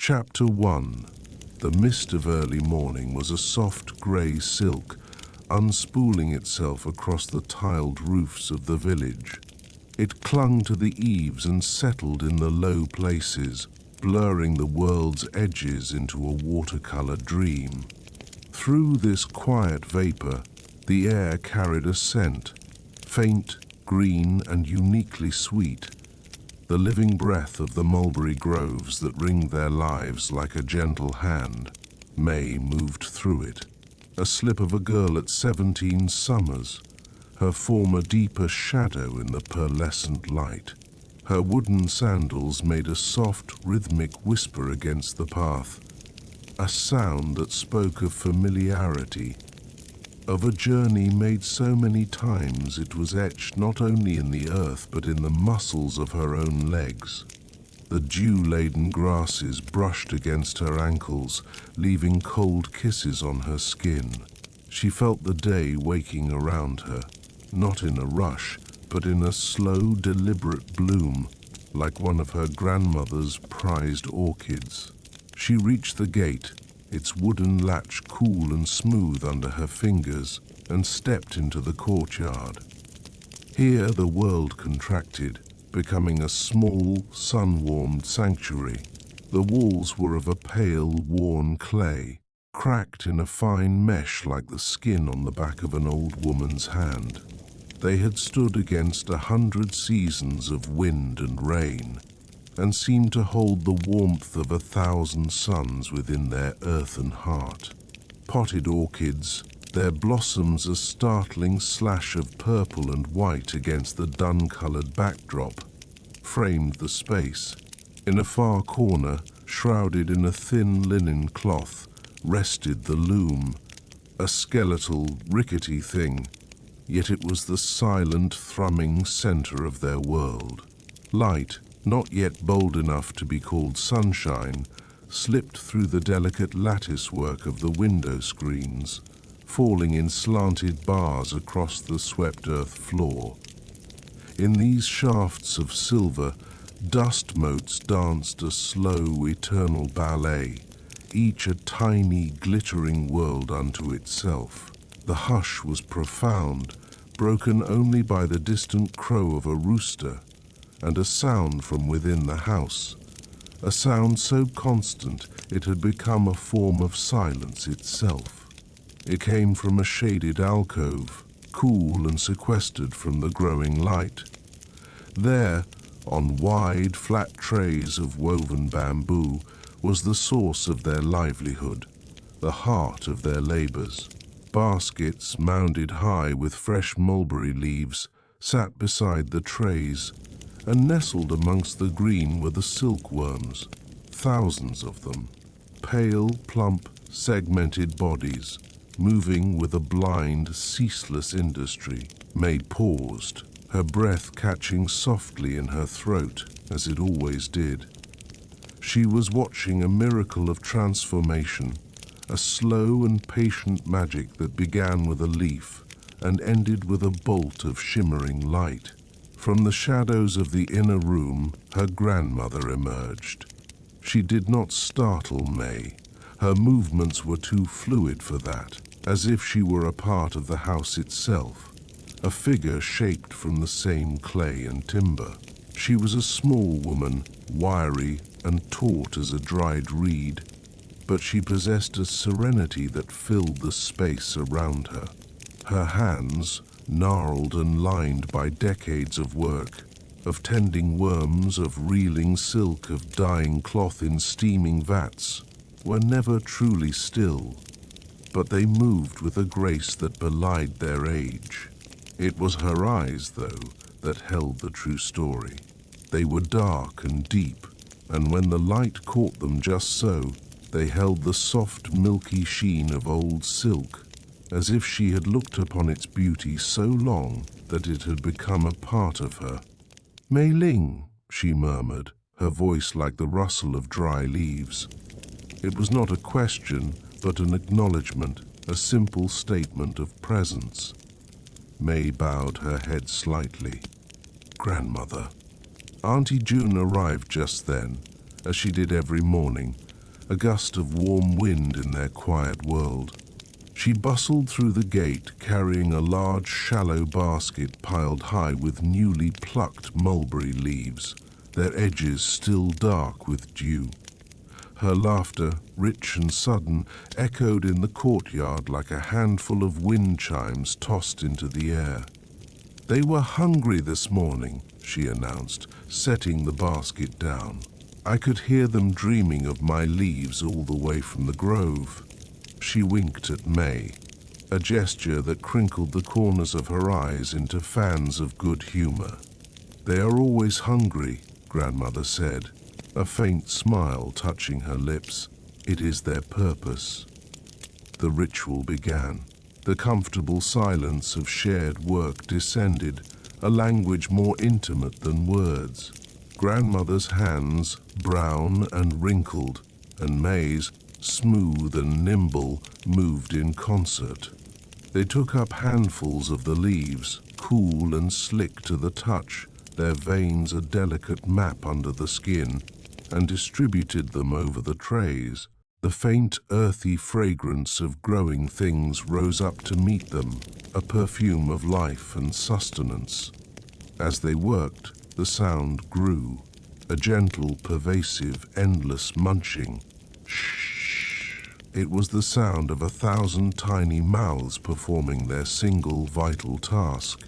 Chapter 1. The mist of early morning was a soft grey silk, unspooling itself across the tiled roofs of the village. It clung to the eaves and settled in the low places, blurring the world's edges into a watercolor dream. Through this quiet vapor, the air carried a scent, faint, green, and uniquely sweet, the living breath of the mulberry groves that ringed their lives like a gentle hand. May moved through it, a slip of a girl at 17 summers, her form a deeper shadow in the pearlescent light. Her wooden sandals made a soft, rhythmic whisper against the path, a sound that spoke of familiarity, of a journey made so many times it was etched not only in the earth but in the muscles of her own legs. The dew-laden grasses brushed against her ankles, leaving cold kisses on her skin. She felt the day waking around her, not in a rush, but in a slow, deliberate bloom, like one of her grandmother's prized orchids. She reached the gate, its wooden latch cool and smooth under her fingers, and stepped into the courtyard. Here the world contracted, becoming a small, sun-warmed sanctuary. The walls were of a pale, worn clay, cracked in a fine mesh like the skin on the back of an old woman's hand. They had stood against 100 seasons of wind and rain, and seemed to hold the warmth of 1,000 suns within their earthen heart. Potted orchids, their blossoms a startling slash of purple and white against the dun-colored backdrop, framed the space. In a far corner, shrouded in a thin linen cloth, rested the loom, a skeletal, rickety thing, yet it was the silent, thrumming center of their world. Light, not yet bold enough to be called sunshine, slipped through the delicate lattice-work of the window screens, falling in slanted bars across the swept earth floor. In these shafts of silver, dust motes danced a slow, eternal ballet, each a tiny, glittering world unto itself. The hush was profound, broken only by the distant crow of a rooster, and a sound from within the house, a sound so constant it had become a form of silence itself. It came from a shaded alcove, cool and sequestered from the growing light. There, on wide, flat trays of woven bamboo, was the source of their livelihood, the heart of their labors. Baskets, mounded high with fresh mulberry leaves, sat beside the trays, and nestled amongst the green were the silkworms, thousands of them, pale, plump, segmented bodies, moving with a blind, ceaseless industry. May paused, her breath catching softly in her throat, as it always did. She was watching a miracle of transformation, a slow and patient magic that began with a leaf and ended with a bolt of shimmering light. From the shadows of the inner room, her grandmother emerged. She did not startle May. Her movements were too fluid for that, as if she were a part of the house itself, a figure shaped from the same clay and timber. She was a small woman, wiry and taut as a dried reed, but she possessed a serenity that filled the space around her. Her hands, gnarled and lined by decades of work, of tending worms, of reeling silk, of dyeing cloth in steaming vats, were never truly still, but they moved with a grace that belied their age. It was her eyes, though, that held the true story. They were dark and deep, and when the light caught them just so, they held the soft, milky sheen of old silk, as if she had looked upon its beauty so long that it had become a part of her. "Mei Ling," she murmured, her voice like the rustle of dry leaves. It was not a question, but an acknowledgement, a simple statement of presence. May bowed her head slightly. "Grandmother." Auntie June arrived just then, as she did every morning, a gust of warm wind in their quiet world. She bustled through the gate carrying a large, shallow basket piled high with newly plucked mulberry leaves, their edges still dark with dew. Her laughter, rich and sudden, echoed in the courtyard like a handful of wind chimes tossed into the air. "They were hungry this morning," she announced, setting the basket down. "I could hear them dreaming of my leaves all the way from the grove." She winked at May, a gesture that crinkled the corners of her eyes into fans of good humor. "They are always hungry," Grandmother said, a faint smile touching her lips. "It is their purpose." The ritual began. The comfortable silence of shared work descended, a language more intimate than words. Grandmother's hands, brown and wrinkled, and May's, smooth and nimble, moved in concert. They took up handfuls of the leaves, cool and slick to the touch, their veins a delicate map under the skin, and distributed them over the trays. The faint, earthy fragrance of growing things rose up to meet them, a perfume of life and sustenance. As they worked, the sound grew, a gentle, pervasive, endless munching. Shh! It was the sound of 1,000 tiny mouths performing their single vital task.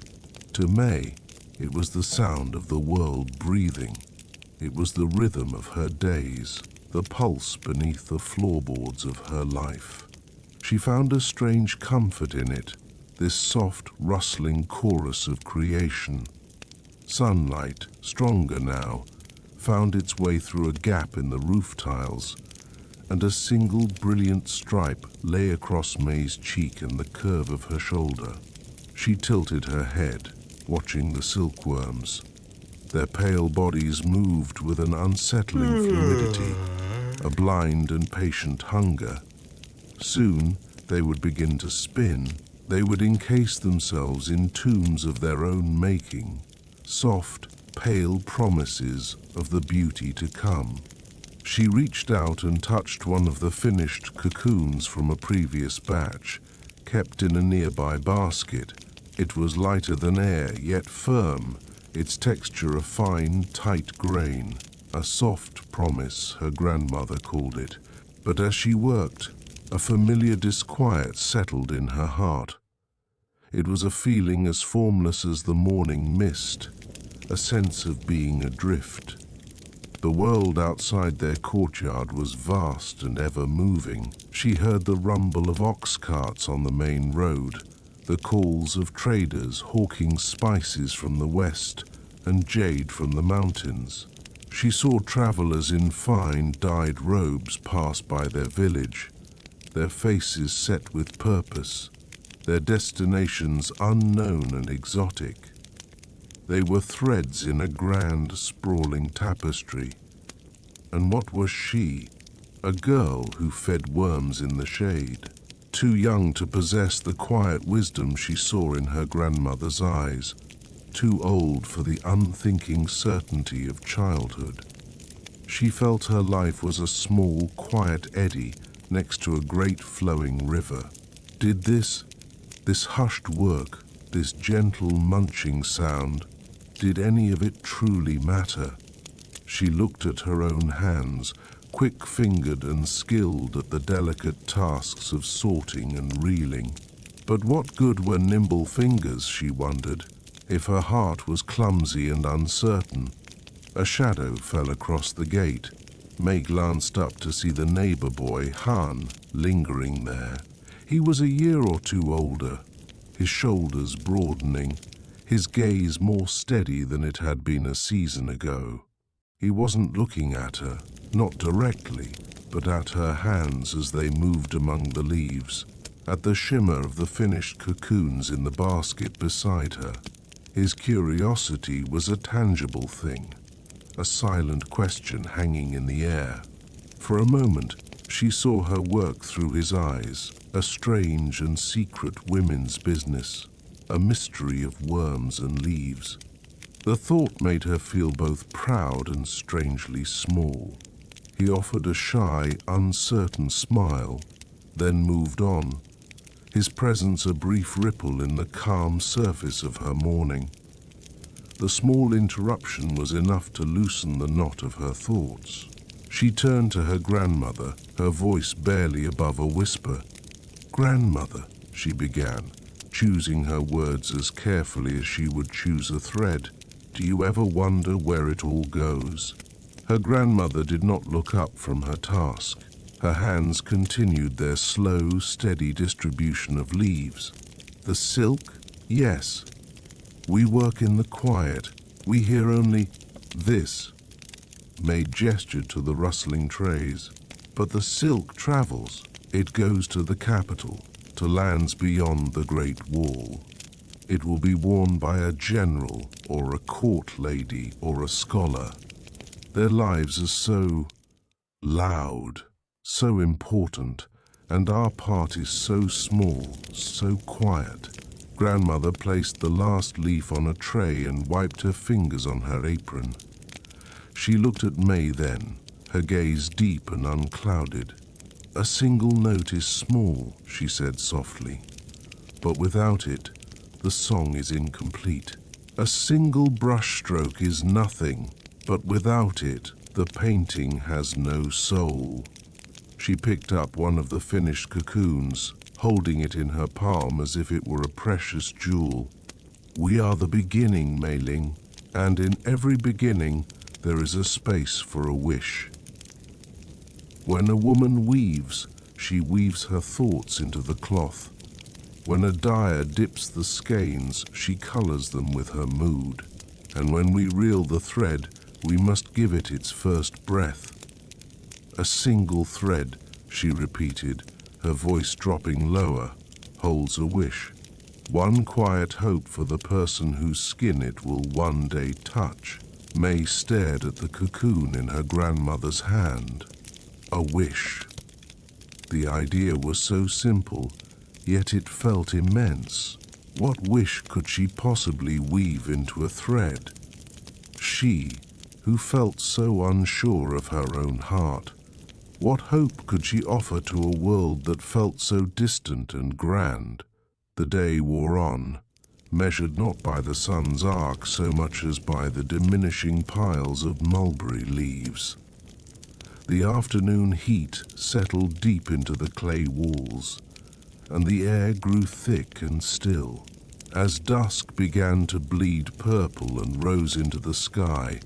To May, it was the sound of the world breathing. It was the rhythm of her days, the pulse beneath the floorboards of her life. She found a strange comfort in it, this soft, rustling chorus of creation. Sunlight, stronger now, found its way through a gap in the roof tiles, and a single brilliant stripe lay across May's cheek and the curve of her shoulder. She tilted her head, watching the silkworms. Their pale bodies moved with an unsettling fluidity, a blind and patient hunger. Soon they would begin to spin. They would encase themselves in tombs of their own making, soft, pale promises of the beauty to come. She reached out and touched one of the finished cocoons from a previous batch, kept in a nearby basket. It was lighter than air, yet firm, its texture a fine, tight grain. A soft promise, her grandmother called it. But as she worked, a familiar disquiet settled in her heart. It was a feeling as formless as the morning mist, a sense of being adrift. The world outside their courtyard was vast and ever-moving. She heard the rumble of ox carts on the main road, the calls of traders hawking spices from the west and jade from the mountains. She saw travelers in fine, dyed robes pass by their village, their faces set with purpose, their destinations unknown and exotic. They were threads in a grand, sprawling tapestry. And what was she? A girl who fed worms in the shade, too young to possess the quiet wisdom she saw in her grandmother's eyes, too old for the unthinking certainty of childhood. She felt her life was a small, quiet eddy next to a great flowing river. Did this hushed work, this gentle munching sound, did any of it truly matter? She looked at her own hands, quick-fingered and skilled at the delicate tasks of sorting and reeling. But what good were nimble fingers, she wondered, if her heart was clumsy and uncertain? A shadow fell across the gate. May glanced up to see the neighbor boy, Han, lingering there. He was a year or two older, his shoulders broadening, his gaze more steady than it had been a season ago. He wasn't looking at her, not directly, but at her hands as they moved among the leaves, at the shimmer of the finished cocoons in the basket beside her. His curiosity was a tangible thing, a silent question hanging in the air. For a moment, she saw her work through his eyes, a strange and secret women's business, a mystery of worms and leaves. The thought made her feel both proud and strangely small. He offered a shy, uncertain smile, then moved on, his presence a brief ripple in the calm surface of her morning. The small interruption was enough to loosen the knot of her thoughts. She turned to her grandmother, her voice barely above a whisper. "Grandmother," she began, choosing her words as carefully as she would choose a thread, "do you ever wonder where it all goes?" Her grandmother did not look up from her task. Her hands continued their slow, steady distribution of leaves. "The silk? Yes. We work in the quiet. We hear only this," May gestured to the rustling trays. "But the silk travels. It goes to the capital, to lands beyond the Great Wall. It will be worn by a general or a court lady or a scholar. Their lives are so loud, so important, and our part is so small, so quiet." Grandmother placed the last leaf on a tray and wiped her fingers on her apron. She looked at May then, her gaze deep and unclouded. "A single note is small," she said softly, "but without it, the song is incomplete. A single brushstroke is nothing, but without it, the painting has no soul." She picked up one of the finished cocoons, holding it in her palm as if it were a precious jewel. "We are the beginning, Mei Ling, and in every beginning there is a space for a wish." When a woman weaves, she weaves her thoughts into the cloth. When a dyer dips the skeins, she colors them with her mood. And when we reel the thread, we must give it its first breath. "A single thread," she repeated, her voice dropping lower, "holds a wish. One quiet hope for the person whose skin it will one day touch." May stared at the cocoon in her grandmother's hand. A wish. The idea was so simple, yet it felt immense. What wish could she possibly weave into a thread? She, who felt so unsure of her own heart. What hope could she offer to a world that felt so distant and grand? The day wore on, measured not by the sun's arc so much as by the diminishing piles of mulberry leaves. The afternoon heat settled deep into the clay walls, and the air grew thick and still. As dusk began to bleed purple and rose into the sky,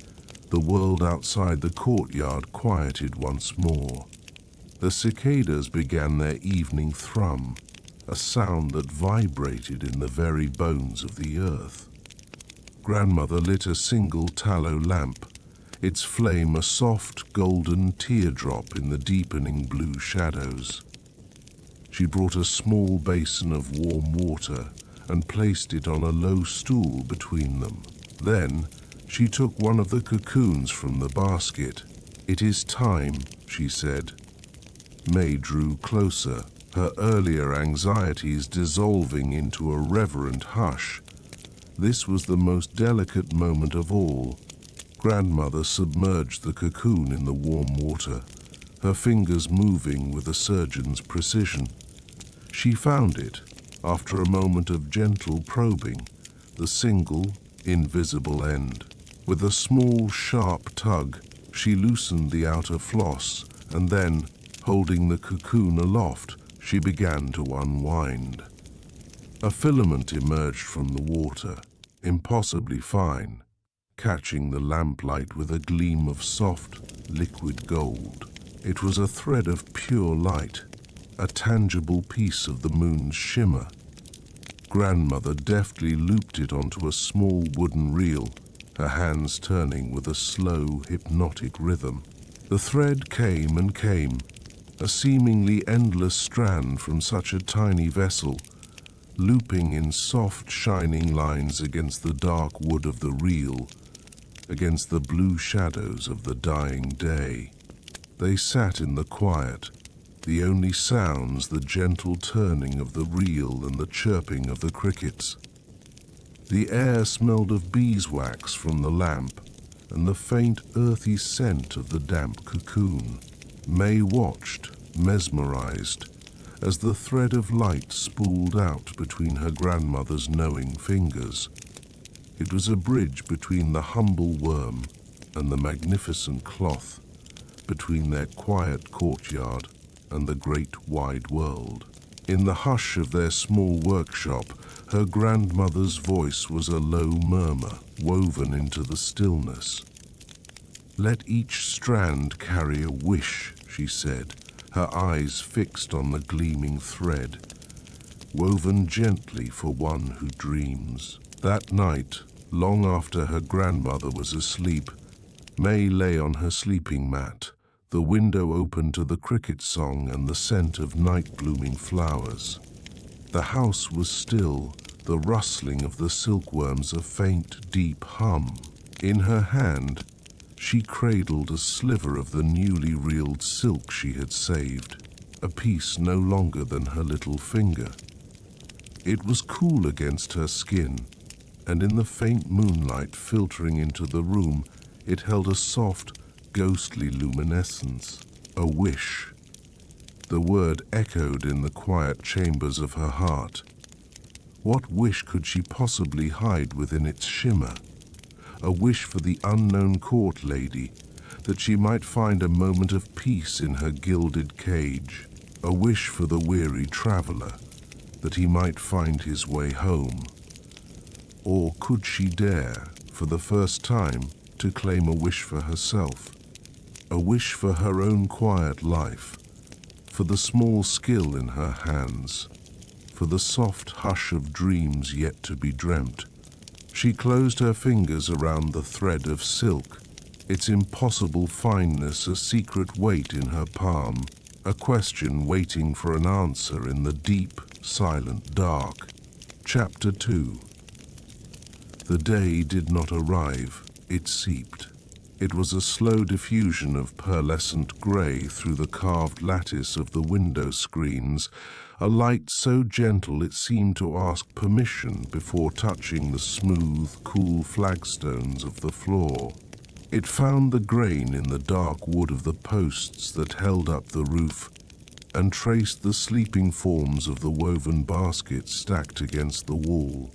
the world outside the courtyard quieted once more. The cicadas began their evening thrum, a sound that vibrated in the very bones of the earth. Grandmother lit a single tallow lamp, its flame a soft golden teardrop in the deepening blue shadows. She brought a small basin of warm water and placed it on a low stool between them. Then she took one of the cocoons from the basket. "It is time," she said. May drew closer, her earlier anxieties dissolving into a reverent hush. This was the most delicate moment of all. Grandmother submerged the cocoon in the warm water, her fingers moving with a surgeon's precision. She found it, after a moment of gentle probing, the single, invisible end. With a small, sharp tug, she loosened the outer floss, and then, holding the cocoon aloft, she began to unwind. A filament emerged from the water, impossibly fine, catching the lamplight with a gleam of soft, liquid gold. It was a thread of pure light, a tangible piece of the moon's shimmer. Grandmother deftly looped it onto a small wooden reel, her hands turning with a slow, hypnotic rhythm. The thread came and came, a seemingly endless strand from such a tiny vessel, looping in soft, shining lines against the dark wood of the reel, against the blue shadows of the dying day. They sat in the quiet, the only sounds the gentle turning of the reel and the chirping of the crickets. The air smelled of beeswax from the lamp, and the faint earthy scent of the damp cocoon. May watched, mesmerized, as the thread of light spooled out between her grandmother's knowing fingers. It was a bridge between the humble worm and the magnificent cloth, between their quiet courtyard and the great wide world. In the hush of their small workshop, her grandmother's voice was a low murmur woven into the stillness. "Let each strand carry a wish," she said, her eyes fixed on the gleaming thread, woven gently for one who dreams. That night, long after her grandmother was asleep, May lay on her sleeping mat, the window open to the cricket song and the scent of night-blooming flowers. The house was still, the rustling of the silkworms a faint, deep hum. In her hand, she cradled a sliver of the newly reeled silk she had saved, a piece no longer than her little finger. It was cool against her skin, and in the faint moonlight filtering into the room, it held a soft, ghostly luminescence. A wish. The word echoed in the quiet chambers of her heart. What wish could she possibly hide within its shimmer? A wish for the unknown court lady, that she might find a moment of peace in her gilded cage. A wish for the weary traveler, that he might find his way home. Or could she dare, for the first time, to claim a wish for herself? A wish for her own quiet life, for the small skill in her hands, for the soft hush of dreams yet to be dreamt. She closed her fingers around the thread of silk, its impossible fineness a secret weight in her palm, a question waiting for an answer in the deep, silent dark. Chapter 2. The day did not arrive, it seeped. It was a slow diffusion of pearlescent grey through the carved lattice of the window screens, a light so gentle it seemed to ask permission before touching the smooth, cool flagstones of the floor. It found the grain in the dark wood of the posts that held up the roof, and traced the sleeping forms of the woven baskets stacked against the wall.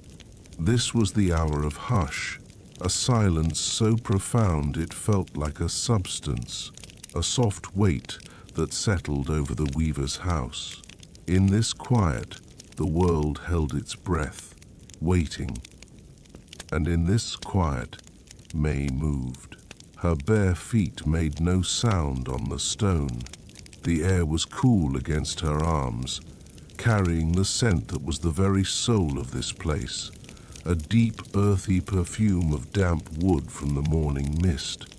This was the hour of hush, a silence so profound it felt like a substance, a soft weight that settled over the weaver's house. In this quiet, the world held its breath, waiting. And in this quiet, May moved. Her bare feet made no sound on the stone. The air was cool against her arms, carrying the scent that was the very soul of this place, a deep, earthy perfume of damp wood from the morning mist,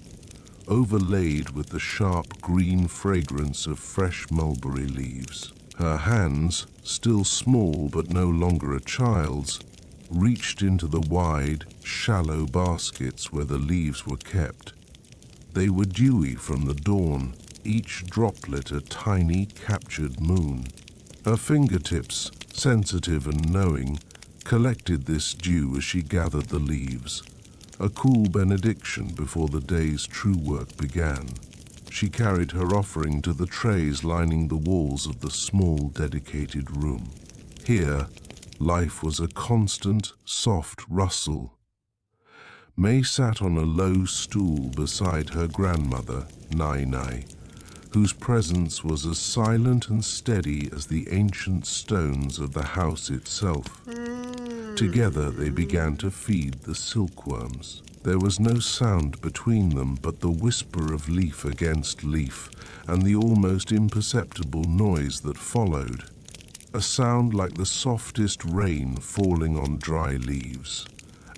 overlaid with the sharp green fragrance of fresh mulberry leaves. Her hands, still small but no longer a child's, reached into the wide, shallow baskets where the leaves were kept. They were dewy from the dawn, each droplet a tiny, captured moon. Her fingertips, sensitive and knowing, collected this dew as she gathered the leaves, a cool benediction before the day's true work began. She carried her offering to the trays lining the walls of the small, dedicated room. Here, life was a constant, soft rustle. May sat on a low stool beside her grandmother, Nai, whose presence was as silent and steady as the ancient stones of the house itself. Together they began to feed the silkworms. There was no sound between them but the whisper of leaf against leaf and the almost imperceptible noise that followed, a sound like the softest rain falling on dry leaves,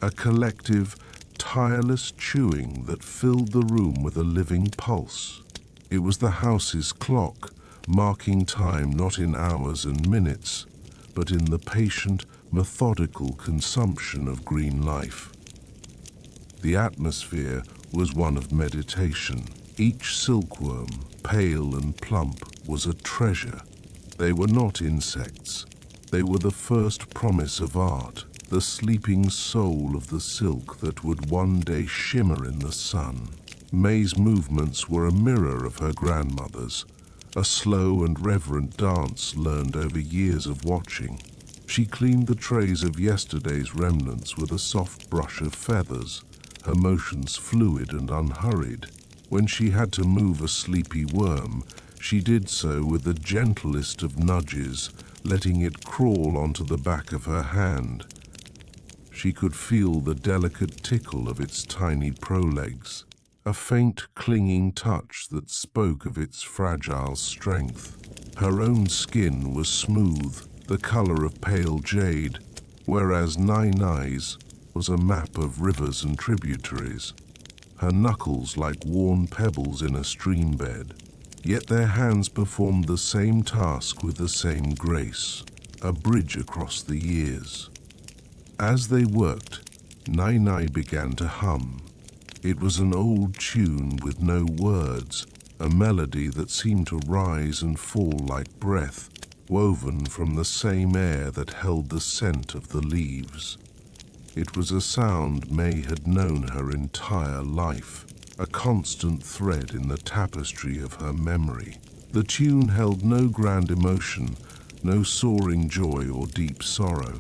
a collective, tireless chewing that filled the room with a living pulse. It was the house's clock, marking time not in hours and minutes, but in the patient, methodical consumption of green life. The atmosphere was one of meditation. Each silkworm, pale and plump, was a treasure. They were not insects. They were the first promise of art, the sleeping soul of the silk that would one day shimmer in the sun. May's movements were a mirror of her grandmother's, a slow and reverent dance learned over years of watching. She cleaned the trays of yesterday's remnants with a soft brush of feathers, her motions fluid and unhurried. When she had to move a sleepy worm, she did so with the gentlest of nudges, letting it crawl onto the back of her hand. She could feel the delicate tickle of its tiny prolegs, a faint clinging touch that spoke of its fragile strength. Her own skin was smooth, the color of pale jade, whereas Nai-Nai's was a map of rivers and tributaries, her knuckles like worn pebbles in a stream bed. Yet their hands performed the same task with the same grace, a bridge across the years. As they worked, Nai-Nai began to hum. It was an old tune with no words, a melody that seemed to rise and fall like breath, woven from the same air that held the scent of the leaves. It was a sound May had known her entire life, a constant thread in the tapestry of her memory. The tune held no grand emotion, no soaring joy or deep sorrow,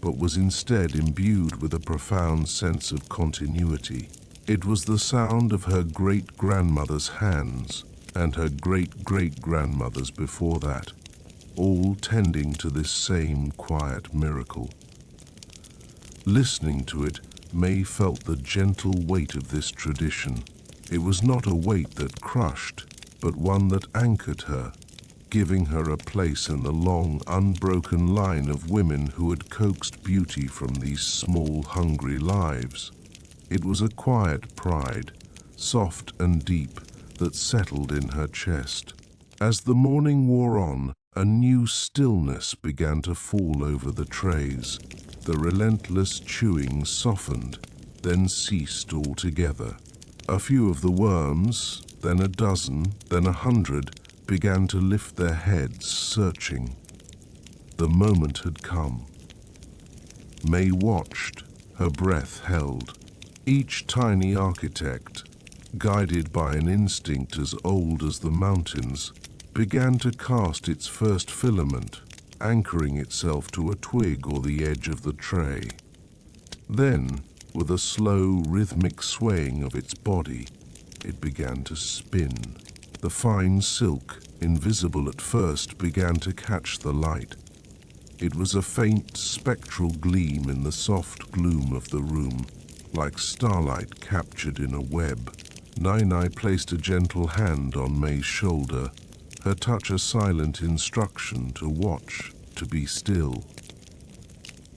but was instead imbued with a profound sense of continuity. It was the sound of her great-grandmother's hands and her great-great-grandmother's before that, all tending to this same quiet miracle. Listening to it, May felt the gentle weight of this tradition. It was not a weight that crushed, but one that anchored her, giving her a place in the long, unbroken line of women who had coaxed beauty from these small, hungry lives. It was a quiet pride, soft and deep, that settled in her chest. As the morning wore on, a new stillness began to fall over the trays. The relentless chewing softened, then ceased altogether. A few of the worms, then a dozen, then 100, began to lift their heads, searching. The moment had come. May watched, her breath held. Each tiny architect, guided by an instinct as old as the mountains, began to cast its first filament, anchoring itself to a twig or the edge of the tray. Then, with a slow, rhythmic swaying of its body, it began to spin. The fine silk, invisible at first, began to catch the light. It was a faint, spectral gleam in the soft gloom of the room, like starlight captured in a web. Nai-Nai placed a gentle hand on May's shoulder, her touch a silent instruction to watch, to be still.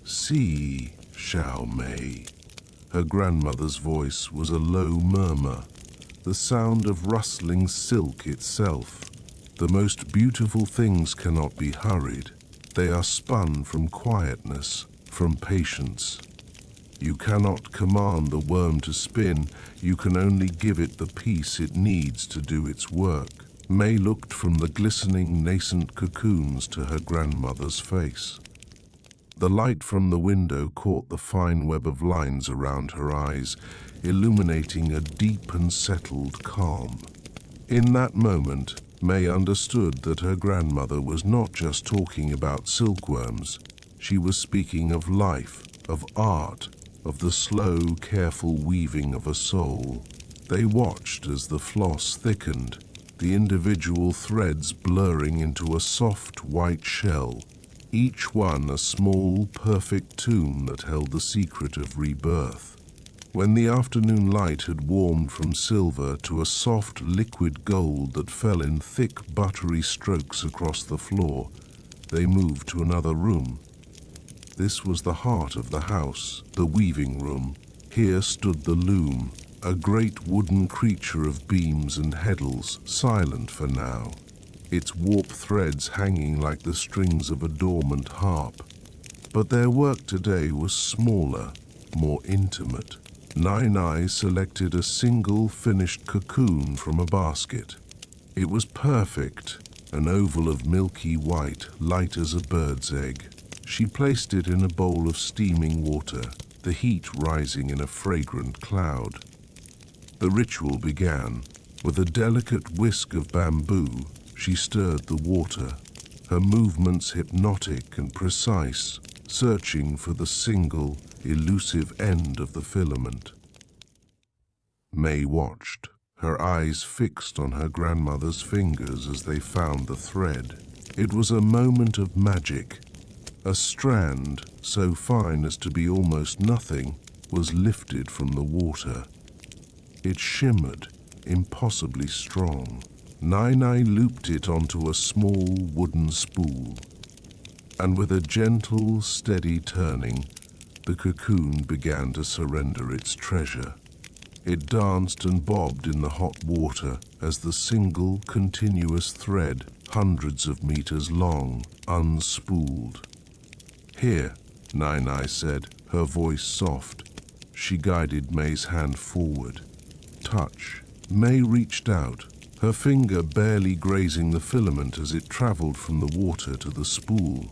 "See, Xiao Mei." Her grandmother's voice was a low murmur, the sound of rustling silk itself. The most beautiful things cannot be hurried. They are spun from quietness, from patience. You cannot command the worm to spin, you can only give it the peace it needs to do its work. May looked from the glistening nascent cocoons to her grandmother's face. The light from the window caught the fine web of lines around her eyes, illuminating a deep and settled calm. In that moment, May understood that her grandmother was not just talking about silkworms. She was speaking of life, of art, of the slow, careful weaving of a soul. They watched as the floss thickened, the individual threads blurring into a soft white shell, each one a small, perfect tune that held the secret of rebirth. When the afternoon light had warmed from silver to a soft, liquid gold that fell in thick, buttery strokes across the floor, they moved to another room. This was the heart of the house, the weaving room. Here stood the loom, a great wooden creature of beams and heddles, silent for now, its warp threads hanging like the strings of a dormant harp. But their work today was smaller, more intimate. Nai-Nai selected a single finished cocoon from a basket. It was perfect, an oval of milky white, light as a bird's egg. She placed it in a bowl of steaming water, the heat rising in a fragrant cloud. The ritual began. With a delicate whisk of bamboo, she stirred the water, her movements hypnotic and precise, searching for the single, elusive end of the filament. May watched, her eyes fixed on her grandmother's fingers as they found the thread. It was a moment of magic. A strand, so fine as to be almost nothing, was lifted from the water. It shimmered, impossibly strong. Nai looped it onto a small wooden spool, and with a gentle, steady turning, the cocoon began to surrender its treasure. It danced and bobbed in the hot water as the single, continuous thread, hundreds of meters long, unspooled. "Here," Nai said, her voice soft. She guided May's hand forward. Touch. May reached out, her finger barely grazing the filament as it traveled from the water to the spool.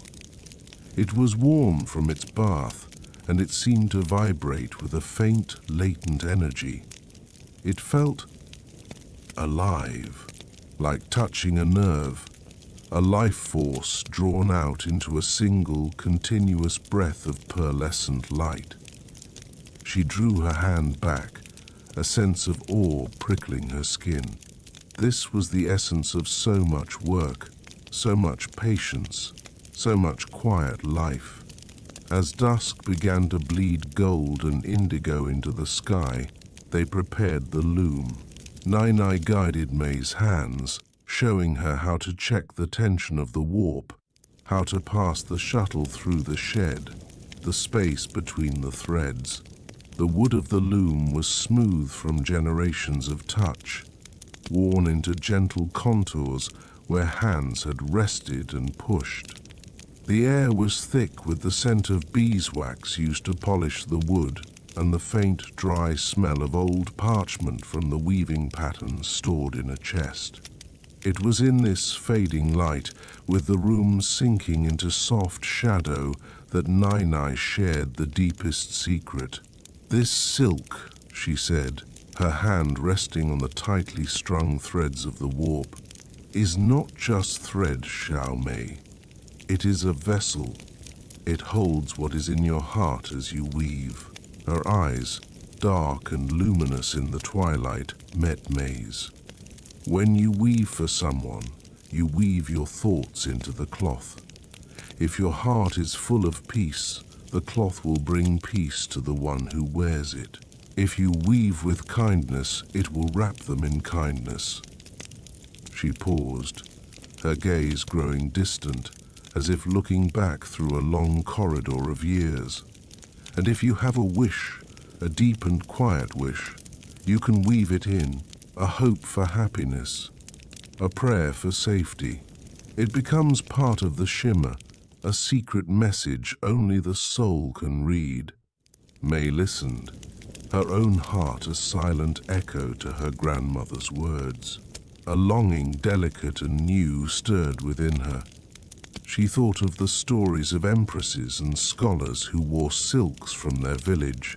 It was warm from its bath, and it seemed to vibrate with a faint, latent energy. It felt alive, like touching a nerve, a life force drawn out into a single, continuous breath of pearlescent light. She drew her hand back, a sense of awe prickling her skin. This was the essence of so much work, so much patience, so much quiet life. As dusk began to bleed gold and indigo into the sky, they prepared the loom. Nai guided May's hands, showing her how to check the tension of the warp, how to pass the shuttle through the shed, the space between the threads. The wood of the loom was smooth from generations of touch, worn into gentle contours where hands had rested and pushed. The air was thick with the scent of beeswax used to polish the wood and the faint, dry smell of old parchment from the weaving patterns stored in a chest. It was in this fading light, with the room sinking into soft shadow, that Nai shared the deepest secret. "This silk," she said, her hand resting on the tightly strung threads of the warp, "is not just thread, Xiao Mei. It is a vessel. It holds what is in your heart as you weave." Her eyes, dark and luminous in the twilight, met May's. "When you weave for someone, you weave your thoughts into the cloth. If your heart is full of peace, the cloth will bring peace to the one who wears it. If you weave with kindness, it will wrap them in kindness." She paused, her gaze growing distant, as if looking back through a long corridor of years. "And if you have a wish, a deep and quiet wish, you can weave it in, a hope for happiness, a prayer for safety. It becomes part of the shimmer, a secret message only the soul can read." May listened, her own heart a silent echo to her grandmother's words. A longing delicate and new stirred within her. She thought of the stories of empresses and scholars who wore silks from their village,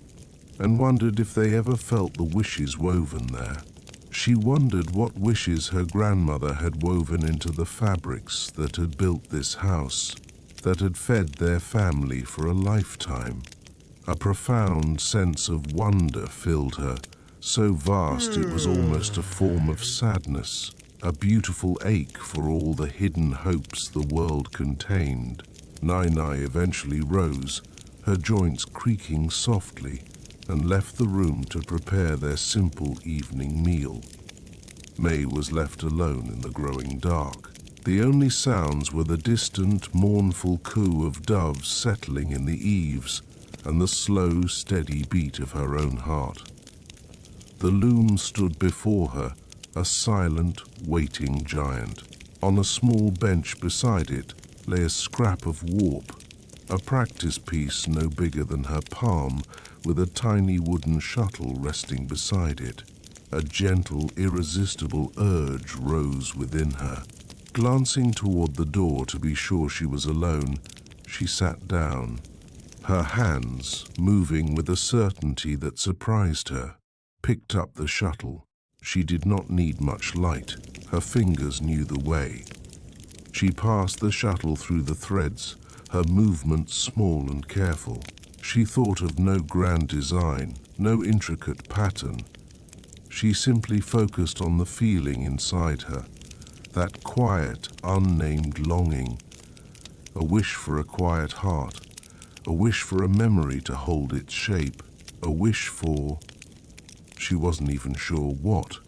and wondered if they ever felt the wishes woven there. She wondered what wishes her grandmother had woven into the fabrics that had built this house, that had fed their family for a lifetime. A profound sense of wonder filled her, so vast it was almost a form of sadness, a beautiful ache for all the hidden hopes the world contained. Nai eventually rose, her joints creaking softly, and left the room to prepare their simple evening meal. May was left alone in the growing dark. The only sounds were the distant, mournful coo of doves settling in the eaves, and the slow, steady beat of her own heart. The loom stood before her, a silent, waiting giant. On a small bench beside it lay a scrap of warp, a practice piece no bigger than her palm, with a tiny wooden shuttle resting beside it. A gentle, irresistible urge rose within her. Glancing toward the door to be sure she was alone, she sat down, her hands moving with a certainty that surprised her, picked up the shuttle. She did not need much light. Her fingers knew the way. She passed the shuttle through the threads, her movements small and careful. She thought of no grand design, no intricate pattern. She simply focused on the feeling inside her, that quiet, unnamed longing, a wish for a quiet heart, a wish for a memory to hold its shape, a wish for... she wasn't even sure what.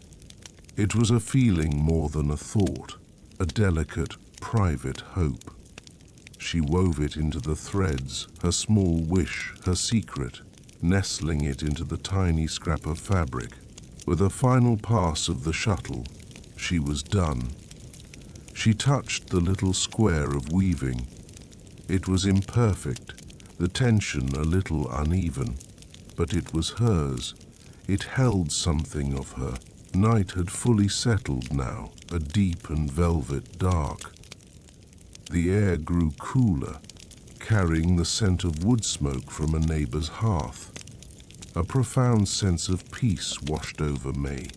It was a feeling more than a thought, a delicate, private hope. She wove it into the threads, her small wish, her secret, nestling it into the tiny scrap of fabric. With a final pass of the shuttle, she was done. She touched the little square of weaving. It was imperfect, the tension a little uneven, but it was hers. It held something of her. Night had fully settled now, a deep and velvet dark. The air grew cooler, carrying the scent of wood smoke from a neighbor's hearth. A profound sense of peace washed over May,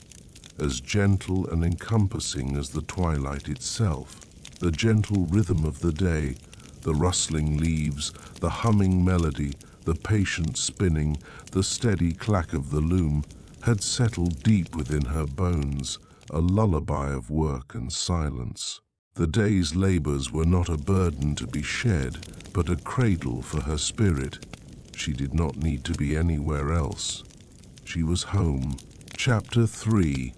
as gentle and encompassing as the twilight itself. The gentle rhythm of the day, the rustling leaves, the humming melody, the patient spinning, the steady clack of the loom, had settled deep within her bones, a lullaby of work and silence. The day's labors were not a burden to be shed, but a cradle for her spirit. She did not need to be anywhere else. She was home. Chapter 3.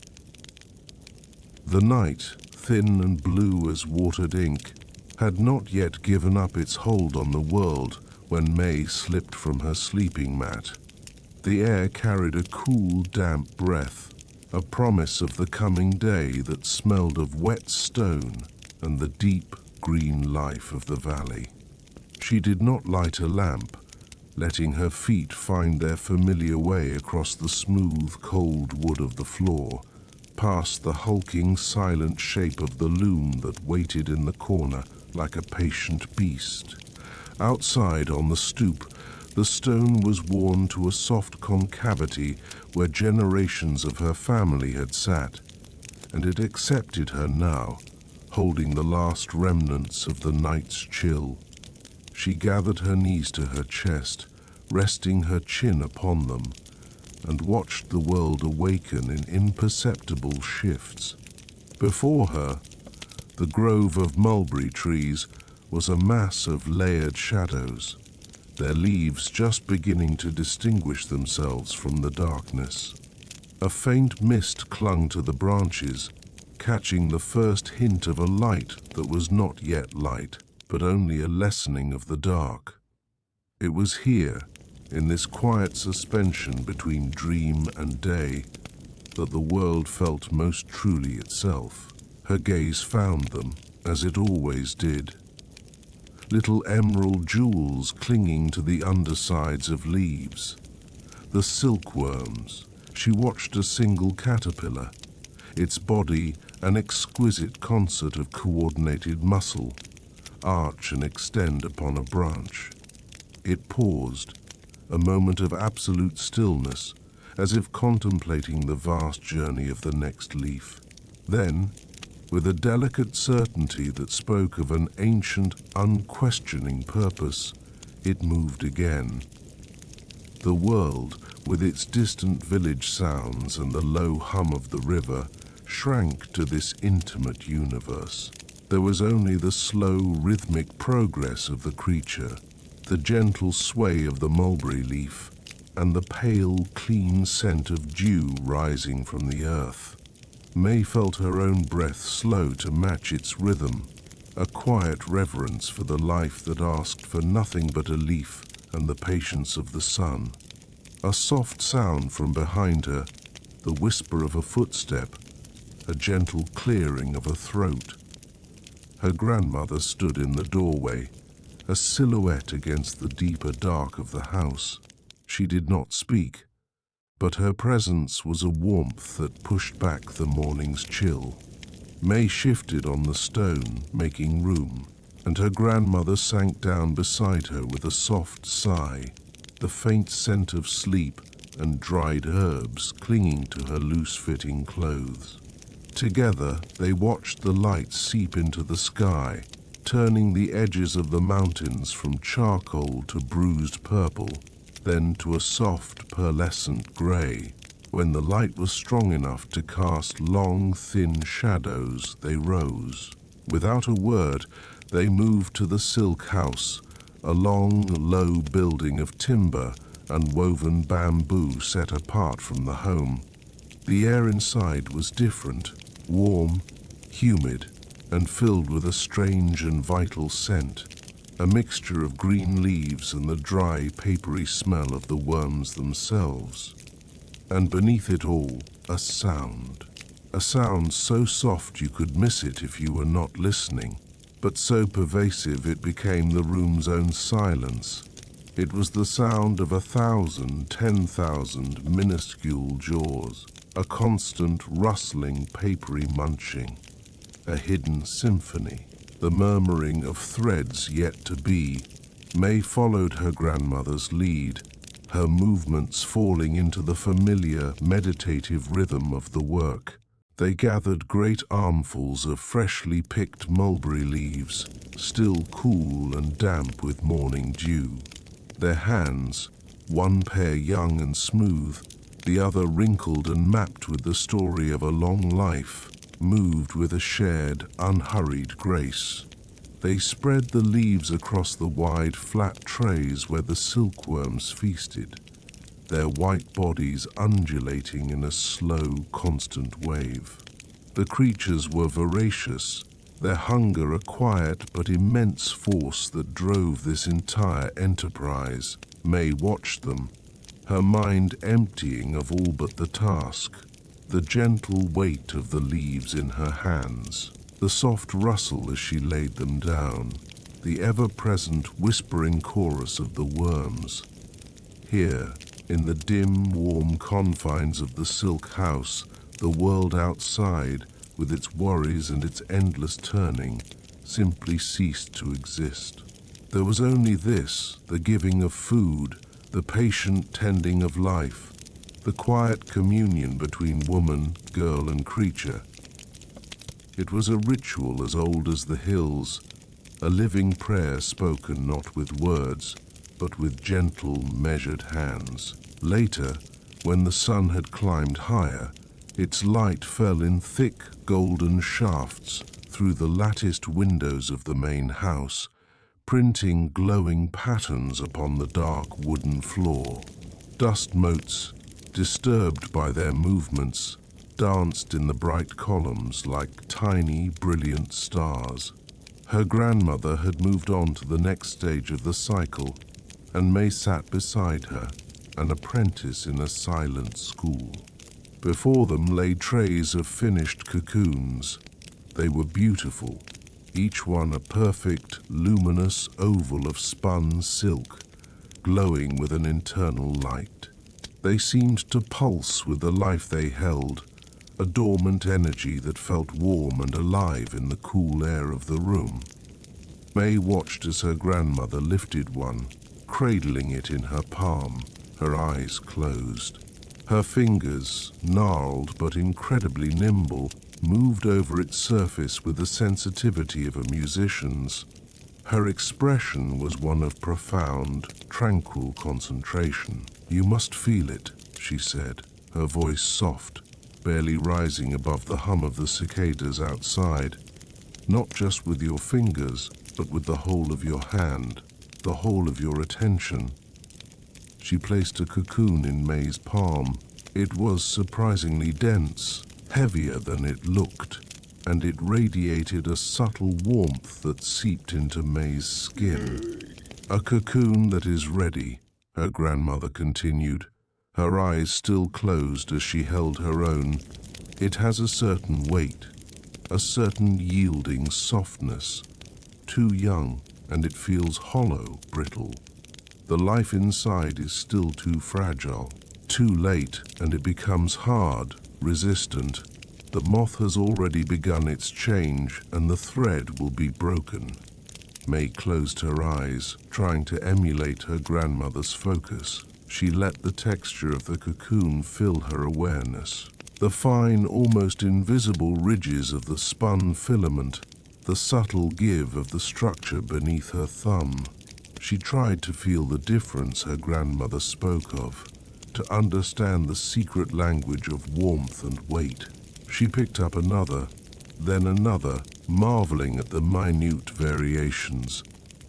The night, thin and blue as watered ink, had not yet given up its hold on the world when May slipped from her sleeping mat. The air carried a cool, damp breath, a promise of the coming day that smelled of wet stone and the deep, green life of the valley. She did not light a lamp, letting her feet find their familiar way across the smooth, cold wood of the floor, past the hulking, silent shape of the loom that waited in the corner like a patient beast. Outside on the stoop, the stone was worn to a soft concavity where generations of her family had sat, and it accepted her now, holding the last remnants of the night's chill. She gathered her knees to her chest, resting her chin upon them, and watched the world awaken in imperceptible shifts. Before her, the grove of mulberry trees was a mass of layered shadows, their leaves just beginning to distinguish themselves from the darkness. A faint mist clung to the branches, catching the first hint of a light that was not yet light, but only a lessening of the dark. It was here, in this quiet suspension between dream and day, that the world felt most truly itself. Her gaze found them, as it always did. Little emerald jewels clinging to the undersides of leaves. The silkworms. She watched a single caterpillar, its body an exquisite concert of coordinated muscle, arch and extend upon a branch. It paused, a moment of absolute stillness, as if contemplating the vast journey of the next leaf. Then, with a delicate certainty that spoke of an ancient, unquestioning purpose, it moved again. The world, with its distant village sounds and the low hum of the river, shrank to this intimate universe. There was only the slow, rhythmic progress of the creature, the gentle sway of the mulberry leaf, and the pale, clean scent of dew rising from the earth. May felt her own breath slow to match its rhythm, a quiet reverence for the life that asked for nothing but a leaf and the patience of the sun. A soft sound from behind her, the whisper of a footstep, a gentle clearing of a throat. Her grandmother stood in the doorway, a silhouette against the deeper dark of the house. She did not speak, but her presence was a warmth that pushed back the morning's chill. May shifted on the stone, making room. and her grandmother sank down beside her with a soft sigh, the faint scent of sleep and dried herbs clinging to her loose-fitting clothes. Together, they watched the light seep into the sky, turning the edges of the mountains from charcoal to bruised purple, then to a soft, pearlescent gray. When the light was strong enough to cast long, thin shadows, they rose. Without a word, they moved to the silk house, a long, low building of timber and woven bamboo set apart from the home. The air inside was different, warm, humid, and filled with a strange and vital scent, a mixture of green leaves and the dry, papery smell of the worms themselves. And beneath it all, a sound so soft you could miss it if you were not listening, but so pervasive it became the room's own silence. It was the sound of 1,000, 10,000 minuscule jaws, a constant rustling, papery munching, a hidden symphony, the murmuring of threads yet to be. May followed her grandmother's lead, her movements falling into the familiar, meditative rhythm of the work. They gathered great armfuls of freshly picked mulberry leaves, still cool and damp with morning dew. Their hands, one pair young and smooth, the other wrinkled and mapped with the story of a long life, moved with a shared, unhurried grace. They spread the leaves across the wide, flat trays where the silkworms feasted, their white bodies undulating in a slow, constant wave. The creatures were voracious, their hunger a quiet but immense force that drove this entire enterprise. May watched them, her mind emptying of all but the task, the gentle weight of the leaves in her hands, the soft rustle as she laid them down, the ever-present whispering chorus of the worms. Here, in the dim, warm confines of the silk house, the world outside, with its worries and its endless turning, simply ceased to exist. There was only this, the giving of food, the patient tending of life, the quiet communion between woman, girl, and creature. It was a ritual as old as the hills, a living prayer spoken not with words, but with gentle, measured hands. Later, when the sun had climbed higher, its light fell in thick, golden shafts through the latticed windows of the main house, printing glowing patterns upon the dark wooden floor. Dust motes, disturbed by their movements, danced in the bright columns like tiny, brilliant stars. Her grandmother had moved on to the next stage of the cycle, and May sat beside her, an apprentice in a silent school. Before them lay trays of finished cocoons. They were beautiful, each one a perfect, luminous oval of spun silk, glowing with an internal light. They seemed to pulse with the life they held, a dormant energy that felt warm and alive in the cool air of the room. May watched as her grandmother lifted one, cradling it in her palm, her eyes closed. Her fingers, gnarled but incredibly nimble, moved over its surface with the sensitivity of a musician's. Her expression was one of profound, tranquil concentration. "You must feel it," she said, her voice soft, barely rising above the hum of the cicadas outside. "Not just with your fingers, but with the whole of your hand, the whole of your attention." She placed a cocoon in May's palm. It was surprisingly dense, heavier than it looked, and it radiated a subtle warmth that seeped into May's skin. "A cocoon that is ready," her grandmother continued, her eyes still closed as she held her own. "It has a certain weight, a certain yielding softness. Too young, and it feels hollow, brittle. The life inside is still too fragile. Too late, and it becomes hard, resistant. The moth has already begun its change, and the thread will be broken." May closed her eyes, trying to emulate her grandmother's focus. She let the texture of the cocoon fill her awareness. The fine, almost invisible ridges of the spun filament, the subtle give of the structure beneath her thumb. She tried to feel the difference her grandmother spoke of, to understand the secret language of warmth and weight. She picked up another, then another, marveling at the minute variations.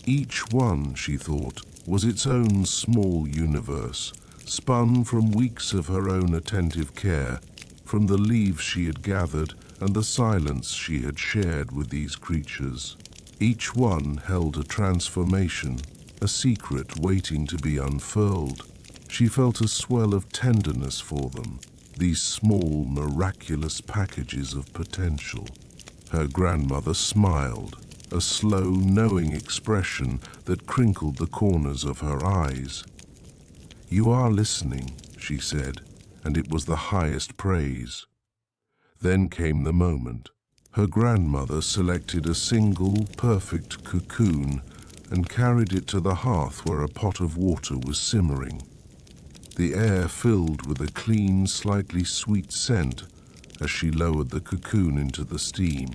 Each one, she thought, was its own small universe, spun from weeks of her own attentive care, from the leaves she had gathered and the silence she had shared with these creatures. Each one held a transformation, a secret waiting to be unfurled. She felt a swell of tenderness for them, these small, miraculous packages of potential. Her grandmother smiled, a slow, knowing expression that crinkled the corners of her eyes. "You are listening," she said, and it was the highest praise. Then came the moment. Her grandmother selected a single, perfect cocoon and carried it to the hearth where a pot of water was simmering. The air filled with a clean, slightly sweet scent as she lowered the cocoon into the steam.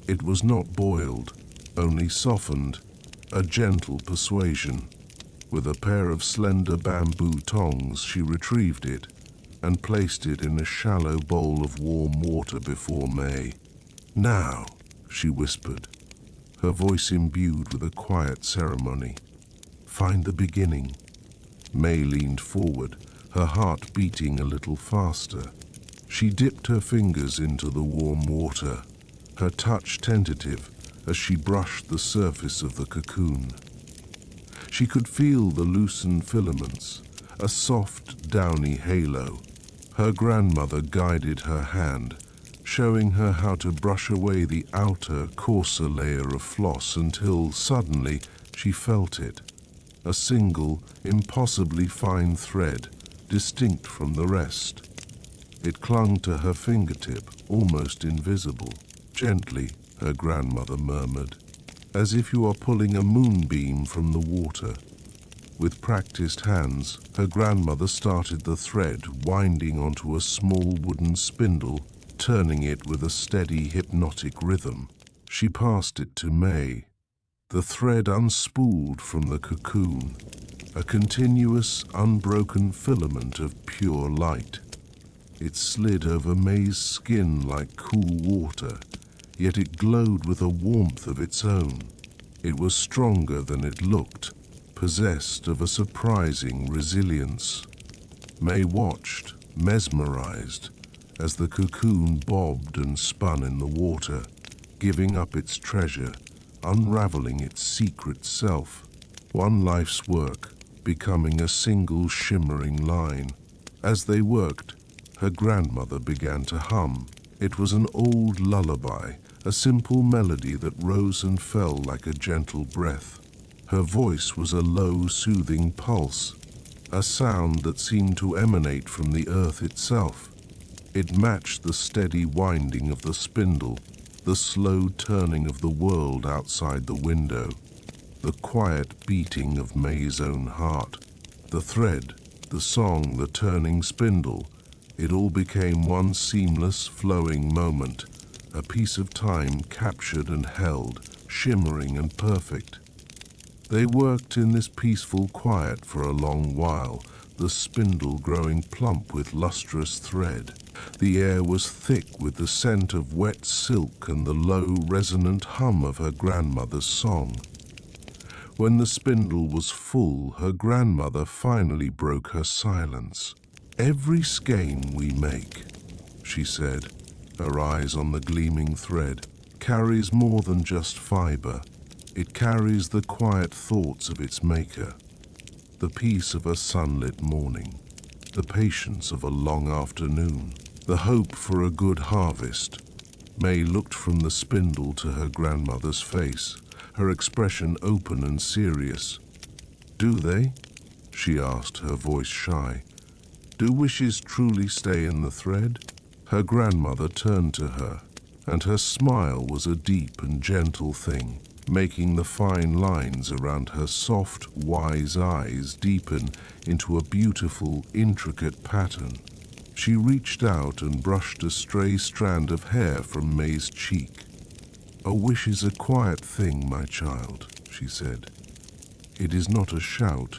It was not boiled, only softened, a gentle persuasion. With a pair of slender bamboo tongs, she retrieved it and placed it in a shallow bowl of warm water before May. "Now," she whispered, her voice imbued with a quiet ceremony. "Find the beginning." May leaned forward, her heart beating a little faster. She dipped her fingers into the warm water, her touch tentative as she brushed the surface of the cocoon. She could feel the loosened filaments, a soft, downy halo. Her grandmother guided her hand, showing her how to brush away the outer, coarser layer of floss until, suddenly, she felt it. A single, impossibly fine thread, distinct from the rest. It clung to her fingertip, almost invisible. "Gently," her grandmother murmured, "as if you are pulling a moonbeam from the water." With practiced hands, her grandmother started the thread winding onto a small wooden spindle, turning it with a steady, hypnotic rhythm. She passed it to May. The thread unspooled from the cocoon, a continuous, unbroken filament of pure light. It slid over May's skin like cool water, yet it glowed with a warmth of its own. It was stronger than it looked, possessed of a surprising resilience. May watched, mesmerized, as the cocoon bobbed and spun in the water, giving up its treasure, unraveling its secret self. One life's work, becoming a single shimmering line. As they worked, her grandmother began to hum. It was an old lullaby, a simple melody that rose and fell like a gentle breath. Her voice was a low, soothing pulse, a sound that seemed to emanate from the earth itself. It matched the steady winding of the spindle, the slow turning of the world outside the window, the quiet beating of May's own heart. The thread, the song, the turning spindle, it all became one seamless, flowing moment, a piece of time captured and held, shimmering and perfect. They worked in this peaceful quiet for a long while, the spindle growing plump with lustrous thread. The air was thick with the scent of wet silk and the low, resonant hum of her grandmother's song. When the spindle was full, her grandmother finally broke her silence. "Every skein we make," she said, her eyes on the gleaming thread, "carries more than just fiber. It carries the quiet thoughts of its maker, the peace of a sunlit morning, the patience of a long afternoon, the hope for a good harvest." May looked from the spindle to her grandmother's face, her expression open and serious. "Do they?" she asked, her voice shy. "Do wishes truly stay in the thread?" Her grandmother turned to her, and her smile was a deep and gentle thing. making the fine lines around her soft, wise eyes deepen into a beautiful, intricate pattern. She reached out and brushed a stray strand of hair from May's cheek. "A wish is a quiet thing, my child," she said. "It is not a shout,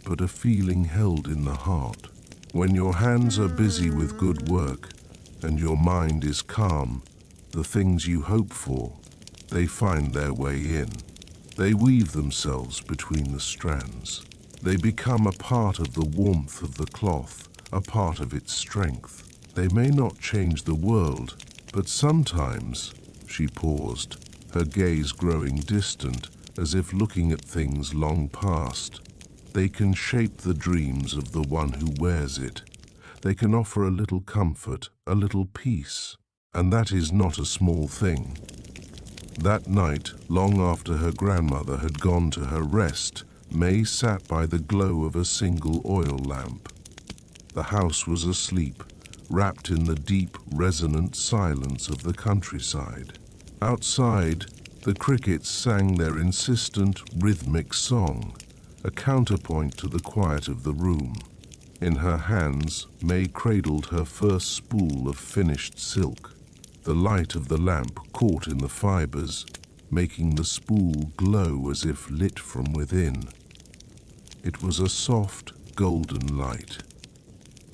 but a feeling held in the heart. When your hands are busy with good work and your mind is calm, the things you hope for, they find their way in. They weave themselves between the strands. They become a part of the warmth of the cloth, a part of its strength. They may not change the world, but sometimes," she paused, her gaze growing distant, as if looking at things long past, "they can shape the dreams of the one who wears it. They can offer a little comfort, a little peace, and that is not a small thing." That night, long after her grandmother had gone to her rest, May sat by the glow of a single oil lamp. The house was asleep, wrapped in the deep, resonant silence of the countryside. Outside, the crickets sang their insistent, rhythmic song, a counterpoint to the quiet of the room. In her hands, May cradled her first spool of finished silk. The light of the lamp caught in the fibers, making the spool glow as if lit from within. It was a soft, golden light,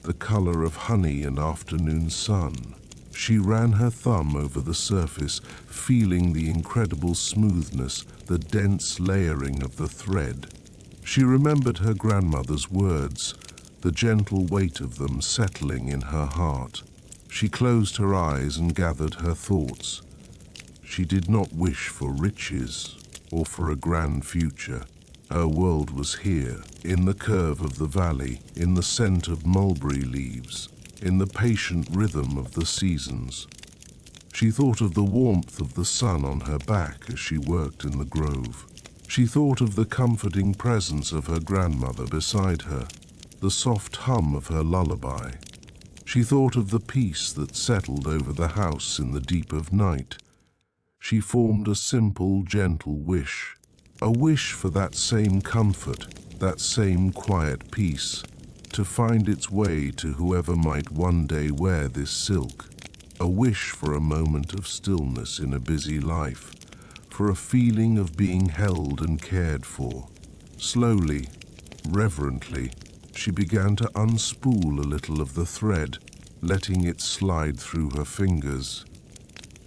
the color of honey and afternoon sun. She ran her thumb over the surface, feeling the incredible smoothness, the dense layering of the thread. She remembered her grandmother's words, the gentle weight of them settling in her heart. She closed her eyes and gathered her thoughts. She did not wish for riches or for a grand future. Her world was here, in the curve of the valley, in the scent of mulberry leaves, in the patient rhythm of the seasons. She thought of the warmth of the sun on her back as she worked in the grove. She thought of the comforting presence of her grandmother beside her, the soft hum of her lullaby. She thought of the peace that settled over the house in the deep of night. She formed a simple, gentle wish, a wish for that same comfort, that same quiet peace, to find its way to whoever might one day wear this silk, a wish for a moment of stillness in a busy life, for a feeling of being held and cared for. Slowly, reverently, she began to unspool a little of the thread, letting it slide through her fingers.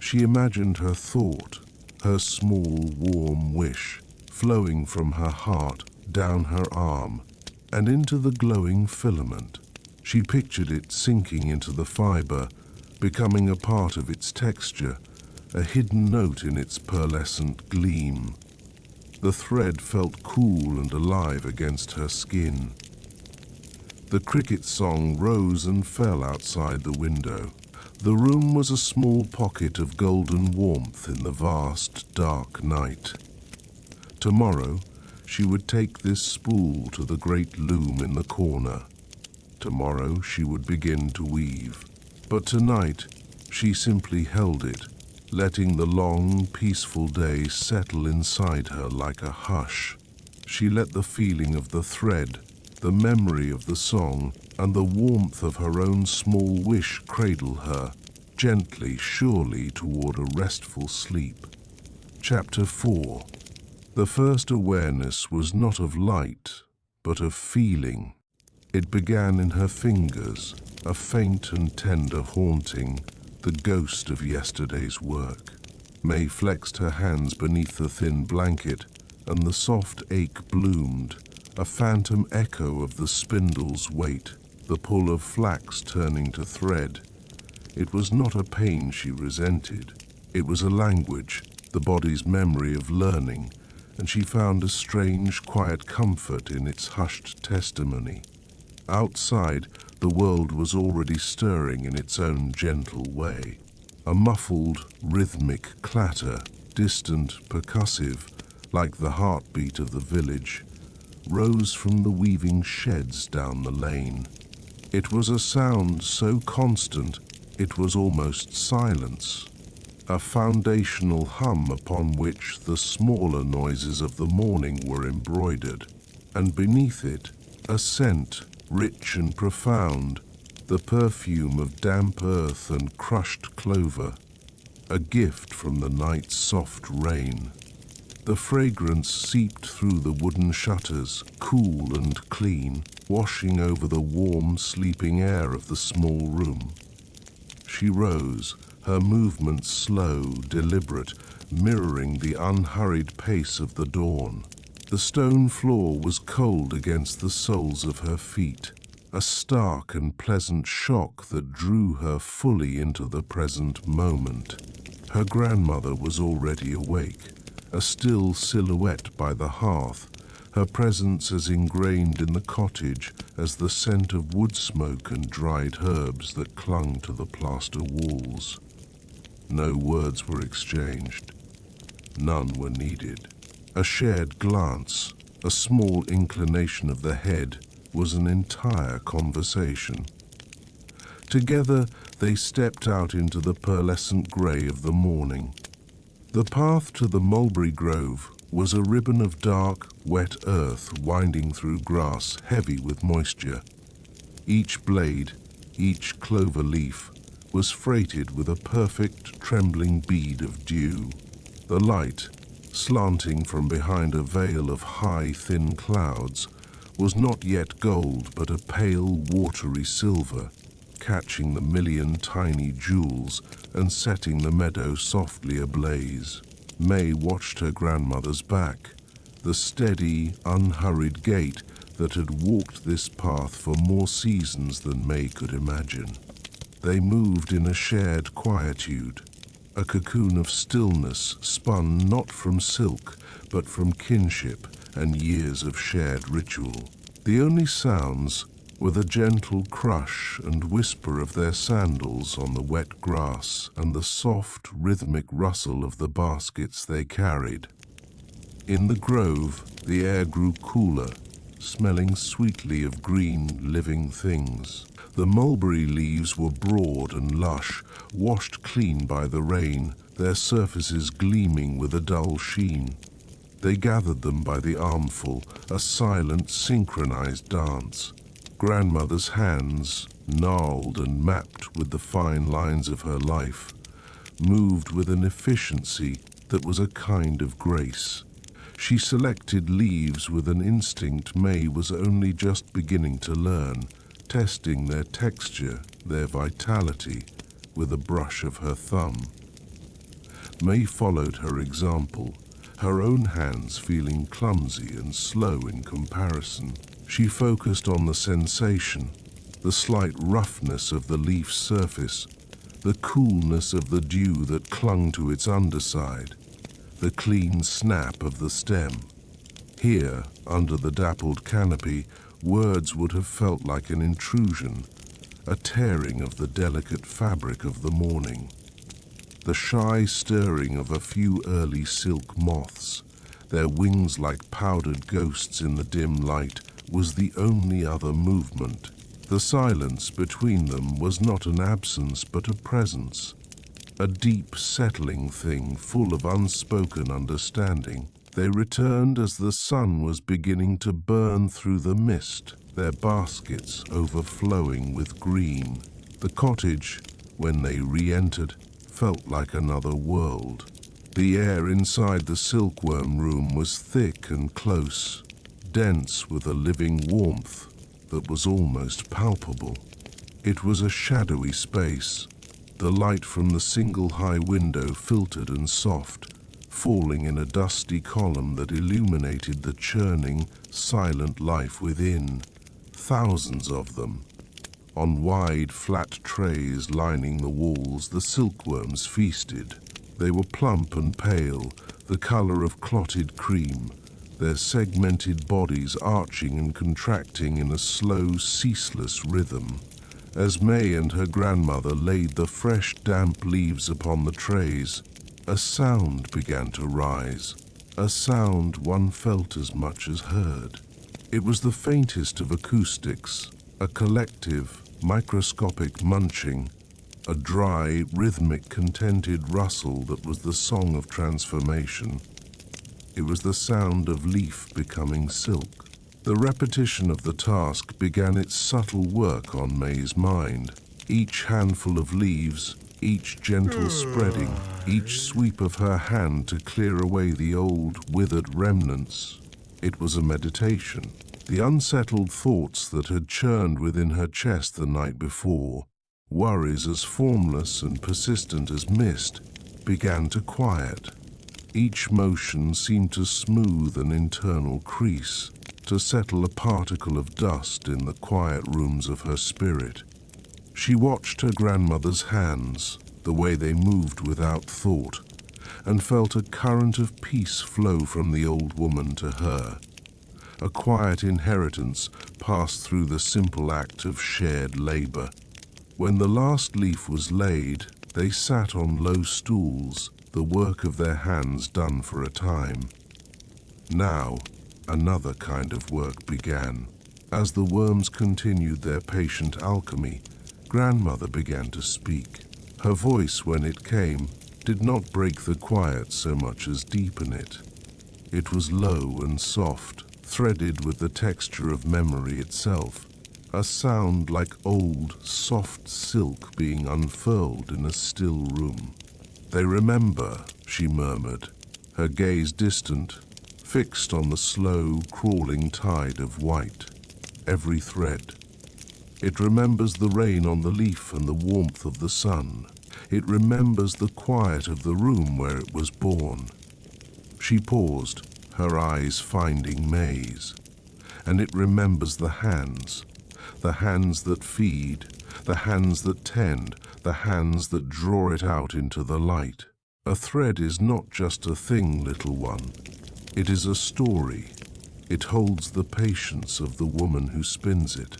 She imagined her thought, her small, warm wish, flowing from her heart down her arm and into the glowing filament. She pictured it sinking into the fiber, becoming a part of its texture, a hidden note in its pearlescent gleam. The thread felt cool and alive against her skin. The cricket song rose and fell outside the window. The room was a small pocket of golden warmth in the vast, dark night. Tomorrow, she would take this spool to the great loom in the corner. Tomorrow, she would begin to weave. But tonight, she simply held it, letting the long, peaceful day settle inside her like a hush. She let the feeling of the thread, the memory of the song, and the warmth of her own small wish cradle her, gently, surely, toward a restful sleep. Chapter 4. The first awareness was not of light, but of feeling. It began in her fingers, a faint and tender haunting, the ghost of yesterday's work. May flexed her hands beneath the thin blanket, and the soft ache bloomed, a phantom echo of the spindle's weight, the pull of flax turning to thread. It was not a pain she resented. It was a language, the body's memory of learning, and she found a strange, quiet comfort in its hushed testimony. Outside, the world was already stirring in its own gentle way. A muffled, rhythmic clatter, distant, percussive, like the heartbeat of the village, rose from the weaving sheds down the lane. It was a sound so constant it was almost silence. a foundational hum upon which the smaller noises of the morning were embroidered, and beneath it a scent, rich and profound, the perfume of damp earth and crushed clover, a gift from the night's soft rain. The fragrance seeped through the wooden shutters, cool and clean, washing over the warm, sleeping air of the small room. She rose, her movements slow, deliberate, mirroring the unhurried pace of the dawn. The stone floor was cold against the soles of her feet, a stark and pleasant shock that drew her fully into the present moment. Her grandmother was already awake, a still silhouette by the hearth, her presence as ingrained in the cottage as the scent of wood smoke and dried herbs that clung to the plaster walls. No words were exchanged. None were needed. A shared glance, a small inclination of the head, was an entire conversation. Together, they stepped out into the pearlescent grey of the morning. The path to the mulberry grove was a ribbon of dark, wet earth winding through grass heavy with moisture. Each blade, each clover leaf, was freighted with a perfect trembling bead of dew. The light, slanting from behind a veil of high, thin clouds, was not yet gold but a pale, watery silver, catching the million tiny jewels and setting the meadow softly ablaze. May watched her grandmother's back, the steady, unhurried gait that had walked this path for more seasons than May could imagine. They moved in a shared quietude, a cocoon of stillness spun not from silk, but from kinship and years of shared ritual. The only sounds were the gentle crush and whisper of their sandals on the wet grass and the soft, rhythmic rustle of the baskets they carried. In the grove, the air grew cooler, smelling sweetly of green, living things. The mulberry leaves were broad and lush, washed clean by the rain, their surfaces gleaming with a dull sheen. They gathered them by the armful, a silent, synchronized dance. Grandmother's hands, gnarled and mapped with the fine lines of her life, moved with an efficiency that was a kind of grace. She selected leaves with an instinct May was only just beginning to learn, testing their texture, their vitality, with a brush of her thumb. May followed her example, her own hands feeling clumsy and slow in comparison. She focused on the sensation, the slight roughness of the leaf's surface, the coolness of the dew that clung to its underside, the clean snap of the stem. Here, under the dappled canopy, words would have felt like an intrusion, a tearing of the delicate fabric of the morning. The shy stirring of a few early silk moths, their wings like powdered ghosts in the dim light, was the only other movement. The silence between them was not an absence but a presence, a deep settling thing full of unspoken understanding. They returned as the sun was beginning to burn through the mist, their baskets overflowing with green. The cottage, when they re-entered, felt like another world. The air inside the silkworm room was thick and close, dense with a living warmth that was almost palpable. It was a shadowy space, the light from the single high window filtered and soft, falling in a dusty column that illuminated the churning, silent life within, thousands of them. On wide, flat trays lining the walls, the silkworms feasted. They were plump and pale, the color of clotted cream, their segmented bodies arching and contracting in a slow, ceaseless rhythm. As May and her grandmother laid the fresh, damp leaves upon the trays, a sound began to rise, a sound one felt as much as heard. It was the faintest of acoustics, a collective, microscopic munching, a dry, rhythmic, contented rustle that was the song of transformation. It was the sound of leaf becoming silk. The repetition of the task began its subtle work on May's mind. Each handful of leaves, each gentle spreading, each sweep of her hand to clear away the old, withered remnants. It was a meditation. The unsettled thoughts that had churned within her chest the night before, worries as formless and persistent as mist, began to quiet. Each motion seemed to smooth an internal crease, to settle a particle of dust in the quiet rooms of her spirit. She watched her grandmother's hands, the way they moved without thought, and felt a current of peace flow from the old woman to her. A quiet inheritance passed through the simple act of shared labor. When the last leaf was laid, they sat on low stools, the work of their hands done for a time. Now, another kind of work began. As the worms continued their patient alchemy, grandmother began to speak. Her voice, when it came, did not break the quiet so much as deepen it. It was low and soft, threaded with the texture of memory itself, a sound like old, soft silk being unfurled in a still room. "They remember," she murmured, her gaze distant, fixed on the slow, crawling tide of white. Every thread. It remembers the rain on the leaf and the warmth of the sun. It remembers the quiet of the room where it was born. She paused, her eyes finding May's. And it remembers the hands that feed, the hands that tend, the hands that draw it out into the light. A thread is not just a thing, little one. It is a story. It holds the patience of the woman who spins it.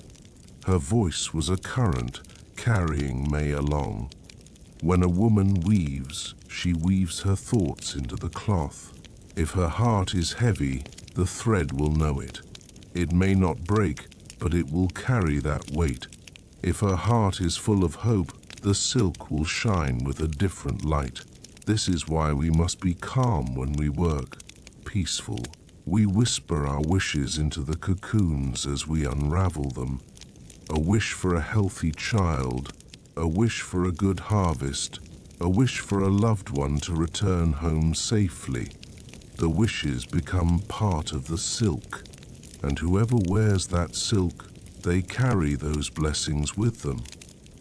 Her voice was a current carrying May along. When a woman weaves, she weaves her thoughts into the cloth. If her heart is heavy, the thread will know it. It may not break, but it will carry that weight. If her heart is full of hope, the silk will shine with a different light. This is why we must be calm when we work, peaceful. We whisper our wishes into the cocoons as we unravel them. A wish for a healthy child, a wish for a good harvest, a wish for a loved one to return home safely. The wishes become part of the silk, and whoever wears that silk, they carry those blessings with them.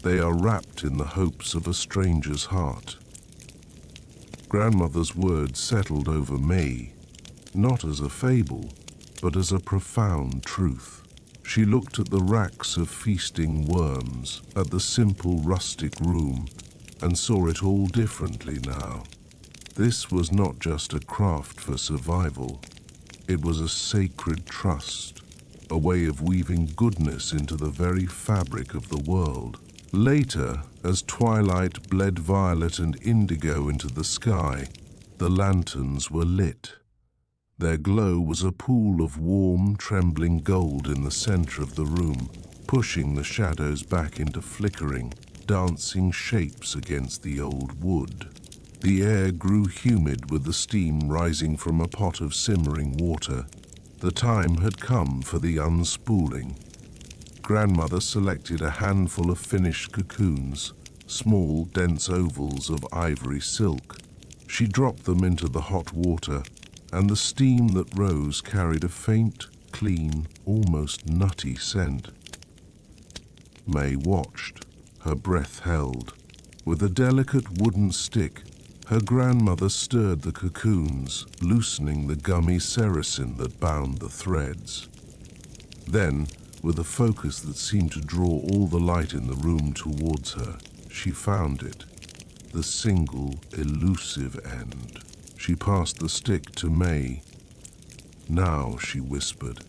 They are wrapped in the hopes of a stranger's heart. Grandmother's words settled over May, not as a fable, but as a profound truth. She looked at the racks of feasting worms, at the simple rustic room, and saw it all differently now. This was not just a craft for survival. It was a sacred trust, a way of weaving goodness into the very fabric of the world. Later, as twilight bled violet and indigo into the sky, the lanterns were lit. Their glow was a pool of warm, trembling gold in the center of the room, pushing the shadows back into flickering, dancing shapes against the old wood. The air grew humid with the steam rising from a pot of simmering water. The time had come for the unspooling. Grandmother selected a handful of finished cocoons, small, dense ovals of ivory silk. She dropped them into the hot water, and the steam that rose carried a faint, clean, almost nutty scent. May watched, her breath held. With a delicate wooden stick, her grandmother stirred the cocoons, loosening the gummy sericin that bound the threads. Then, with a focus that seemed to draw all the light in the room towards her, she found it, the single, elusive end. She passed the stick to May. "Now," she whispered,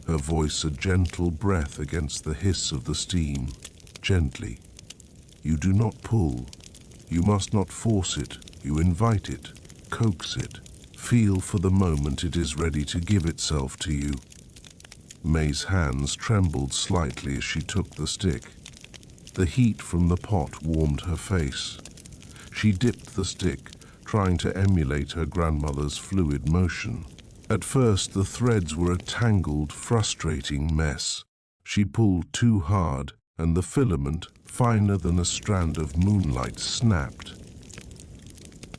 her voice a gentle breath against the hiss of the steam. "Gently. You do not pull. You must not force it. You invite it, coax it. Feel for the moment it is ready to give itself to you." May's hands trembled slightly as she took the stick. The heat from the pot warmed her face. She dipped the stick, trying to emulate her grandmother's fluid motion. At first, the threads were a tangled, frustrating mess. She pulled too hard, and the filament, finer than a strand of moonlight, snapped.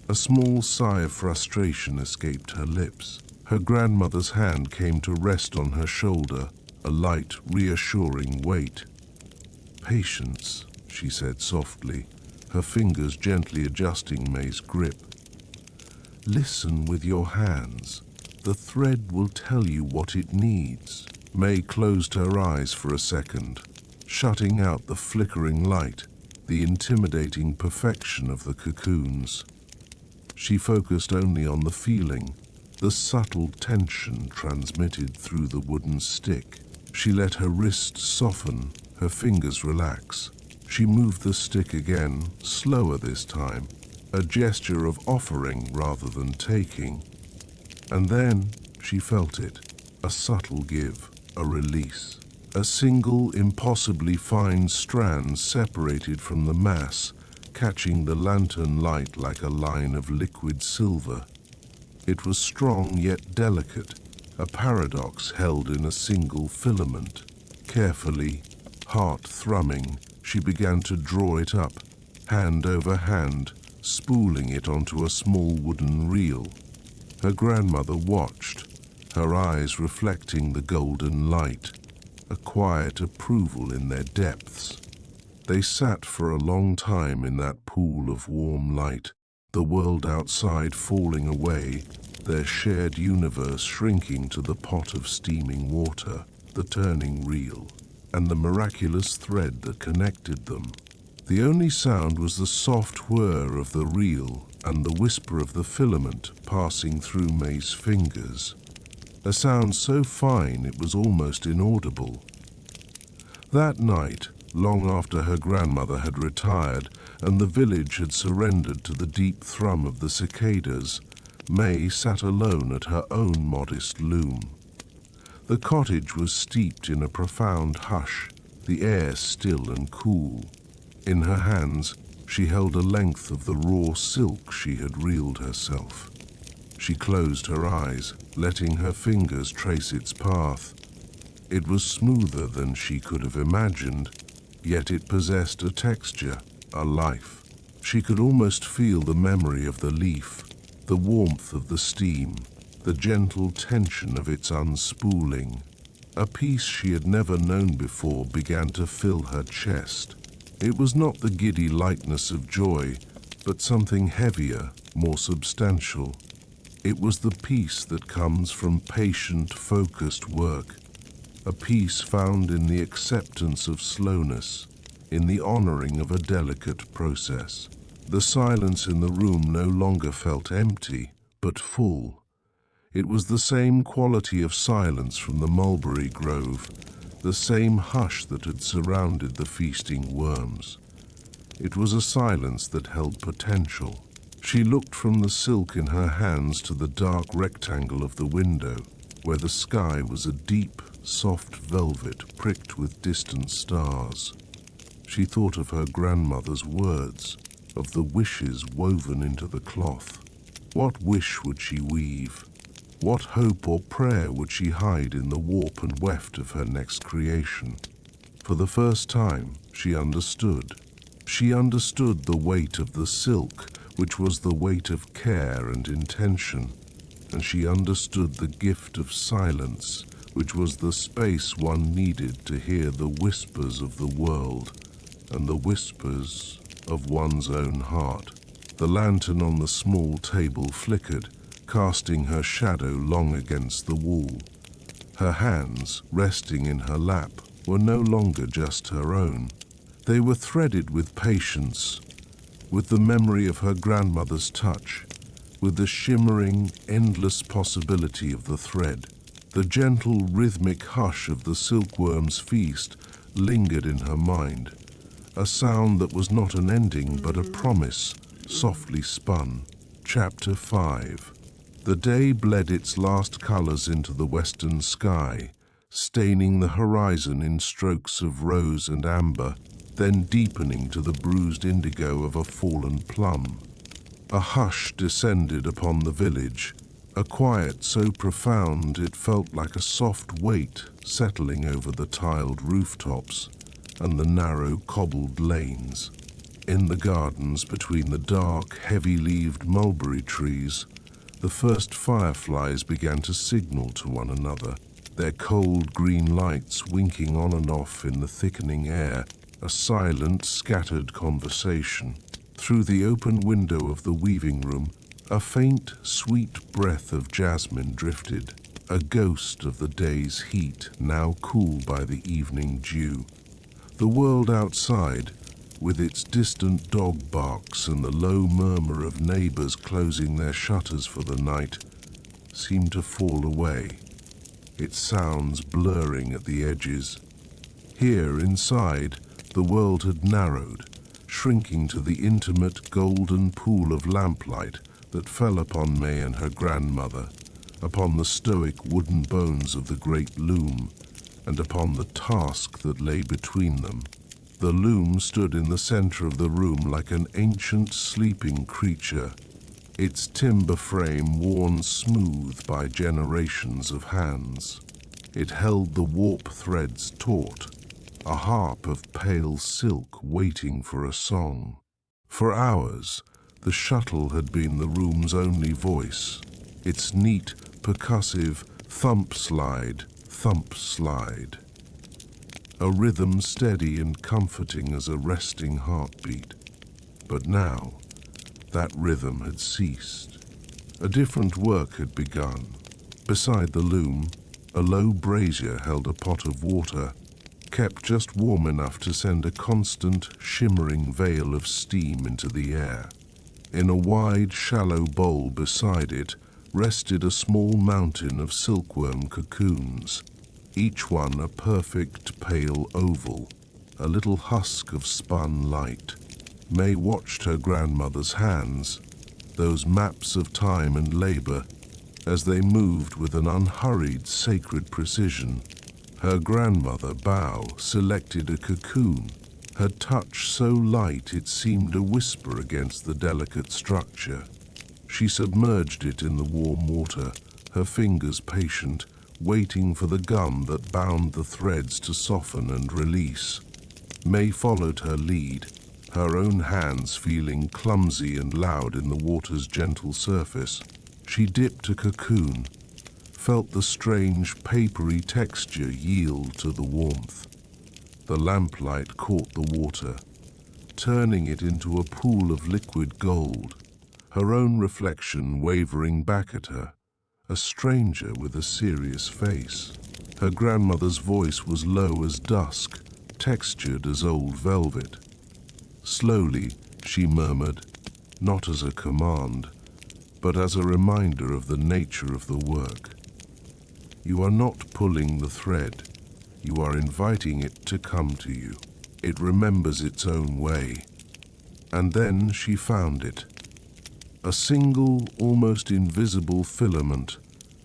A small sigh of frustration escaped her lips. Her grandmother's hand came to rest on her shoulder, a light, reassuring weight. "Patience," she said softly, her fingers gently adjusting May's grip. "Listen with your hands. The thread will tell you what it needs." May closed her eyes for a second, shutting out the flickering light, the intimidating perfection of the cocoons. She focused only on the feeling, the subtle tension transmitted through the wooden stick. She let her wrist soften, her fingers relax. She moved the stick again, slower this time, a gesture of offering rather than taking. And then she felt it, a subtle give, a release. A single, impossibly fine strand separated from the mass, catching the lantern light like a line of liquid silver. It was strong yet delicate, a paradox held in a single filament. Carefully, heart thrumming, she began to draw it up, hand over hand, spooling it onto a small wooden reel. Her grandmother watched, her eyes reflecting the golden light, a quiet approval in their depths. They sat for a long time in that pool of warm light, the world outside falling away, their shared universe shrinking to the pot of steaming water, the turning reel, and the miraculous thread that connected them. The only sound was the soft whir of the reel and the whisper of the filament passing through May's fingers, a sound so fine it was almost inaudible. That night, long after her grandmother had retired and the village had surrendered to the deep thrum of the cicadas, May sat alone at her own modest loom. The cottage was steeped in a profound hush, the air still and cool. In her hands, she held a length of the raw silk she had reeled herself. She closed her eyes, letting her fingers trace its path. It was smoother than she could have imagined, yet it possessed a texture, a life. She could almost feel the memory of the leaf, the warmth of the steam, the gentle tension of its unspooling. A peace she had never known before began to fill her chest. It was not the giddy lightness of joy, but something heavier, more substantial. It was the peace that comes from patient, focused work, a peace found in the acceptance of slowness, in the honoring of a delicate process. The silence in the room no longer felt empty, but full. It was the same quality of silence from the mulberry grove, the same hush that had surrounded the feasting worms. It was a silence that held potential. She looked from the silk in her hands to the dark rectangle of the window, where the sky was a deep, soft velvet pricked with distant stars. She thought of her grandmother's words, of the wishes woven into the cloth. What wish would she weave? What hope or prayer would she hide in the warp and weft of her next creation? For the first time, she understood. She understood the weight of the silk, which was the weight of care and intention, and she understood the gift of silence, which was the space one needed to hear the whispers of the world and the whispers of one's own heart. The lantern on the small table flickered, casting her shadow long against the wall. Her hands, resting in her lap, were no longer just her own. They were threaded with patience, with the memory of her grandmother's touch, with the shimmering, endless possibility of the thread. The gentle, rhythmic hush of the silkworm's feast lingered in her mind, a sound that was not an ending but a promise, softly spun. Chapter 5. The day bled its last colors into the western sky, staining the horizon in strokes of rose and amber, then deepening to the bruised indigo of a fallen plum. A hush descended upon the village, a quiet so profound it felt like a soft weight settling over the tiled rooftops and the narrow cobbled lanes. In the gardens between the dark, heavy-leaved mulberry trees, the first fireflies began to signal to one another, their cold green lights winking on and off in the thickening air, a silent, scattered conversation. Through the open window of the weaving room, a faint, sweet breath of jasmine drifted, a ghost of the day's heat now cooled by the evening dew. The world outside, with its distant dog barks and the low murmur of neighbors closing their shutters for the night, seemed to fall away, its sounds blurring at the edges. Here, inside, the world had narrowed, shrinking to the intimate golden pool of lamplight that fell upon May and her grandmother, upon the stoic wooden bones of the great loom, and upon the task that lay between them. The loom stood in the center of the room like an ancient sleeping creature, its timber frame worn smooth by generations of hands. It held the warp threads taut, a harp of pale silk waiting for a song. For hours, the shuttle had been the room's only voice, its neat, percussive thump slide, a rhythm steady and comforting as a resting heartbeat. But now, that rhythm had ceased. A different work had begun. Beside the loom, a low brazier held a pot of water, kept just warm enough to send a constant, shimmering veil of steam into the air. In a wide, shallow bowl beside it rested a small mountain of silkworm cocoons, each one a perfect pale oval, a little husk of spun light. May watched her grandmother's hands, those maps of time and labor, as they moved with an unhurried, sacred precision. Her grandmother, Bao, selected a cocoon, her touch so light it seemed a whisper against the delicate structure. She submerged it in the warm water, her fingers patient, waiting for the gum that bound the threads to soften and release. May followed her lead, her own hands feeling clumsy and loud in the water's gentle surface. She dipped a cocoon, felt the strange papery texture yield to the warmth. The lamplight caught the water, turning it into a pool of liquid gold, her own reflection wavering back at her, a stranger with a serious face. Her grandmother's voice was low as dusk, textured as old velvet. Slowly, she murmured, not as a command, but as a reminder of the nature of the work. You are not pulling the thread, you are inviting it to come to you. It remembers its own way. And then she found it. A single, almost invisible filament,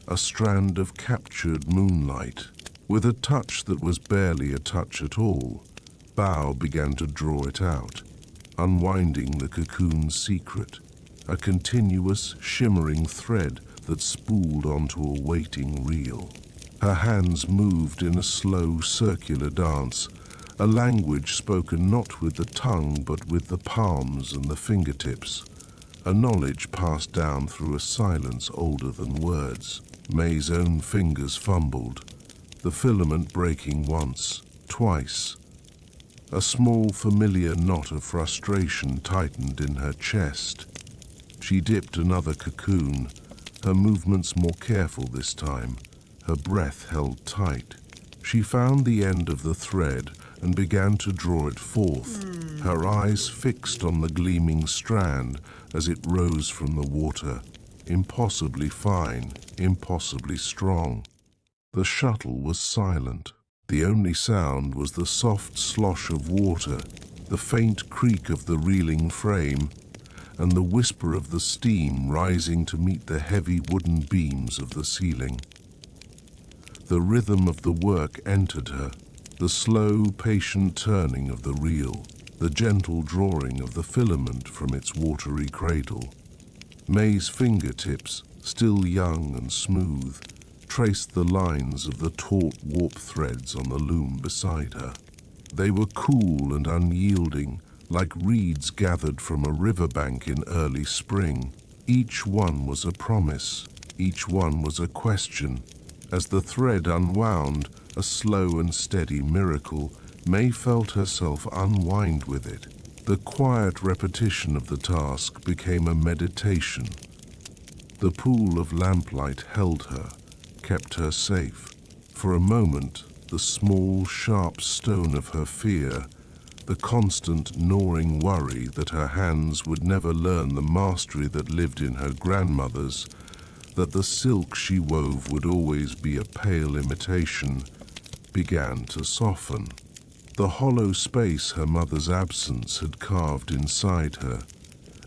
a strand of captured moonlight. With a touch that was barely a touch at all, Bao began to draw it out, unwinding the cocoon's secret, a continuous, shimmering thread that spooled onto a waiting reel. Her hands moved in a slow, circular dance, a language spoken not with the tongue but with the palms and the fingertips, a knowledge passed down through a silence older than words. May's own fingers fumbled, the filament breaking once, twice. A small, familiar knot of frustration tightened in her chest. She dipped another cocoon, her movements more careful this time, her breath held tight. She found the end of the thread and began to draw it forth, her eyes fixed on the gleaming strand as it rose from the water, impossibly fine, impossibly strong. The shuttle was silent. The only sound was the soft slosh of water, the faint creak of the reeling frame, and the whisper of the steam rising to meet the heavy wooden beams of the ceiling. The rhythm of the work entered her, The slow, patient turning of the reel, the gentle drawing of the filament from its watery cradle. May's fingertips, still young and smooth, traced the lines of the taut warp threads on the loom beside her. They were cool and unyielding, like reeds gathered from a riverbank in early spring. Each one was a promise, each one was a question. As the thread unwound, a slow and steady miracle, May felt herself unwind with it. The quiet repetition of the task became a meditation. The pool of lamplight held her, kept her safe. For a moment, the small, sharp stone of her fear, the constant gnawing worry that her hands would never learn the mastery that lived in her grandmother's, that the silk she wove would always be a pale imitation, began to soften. The hollow space her mother's absence had carved inside her,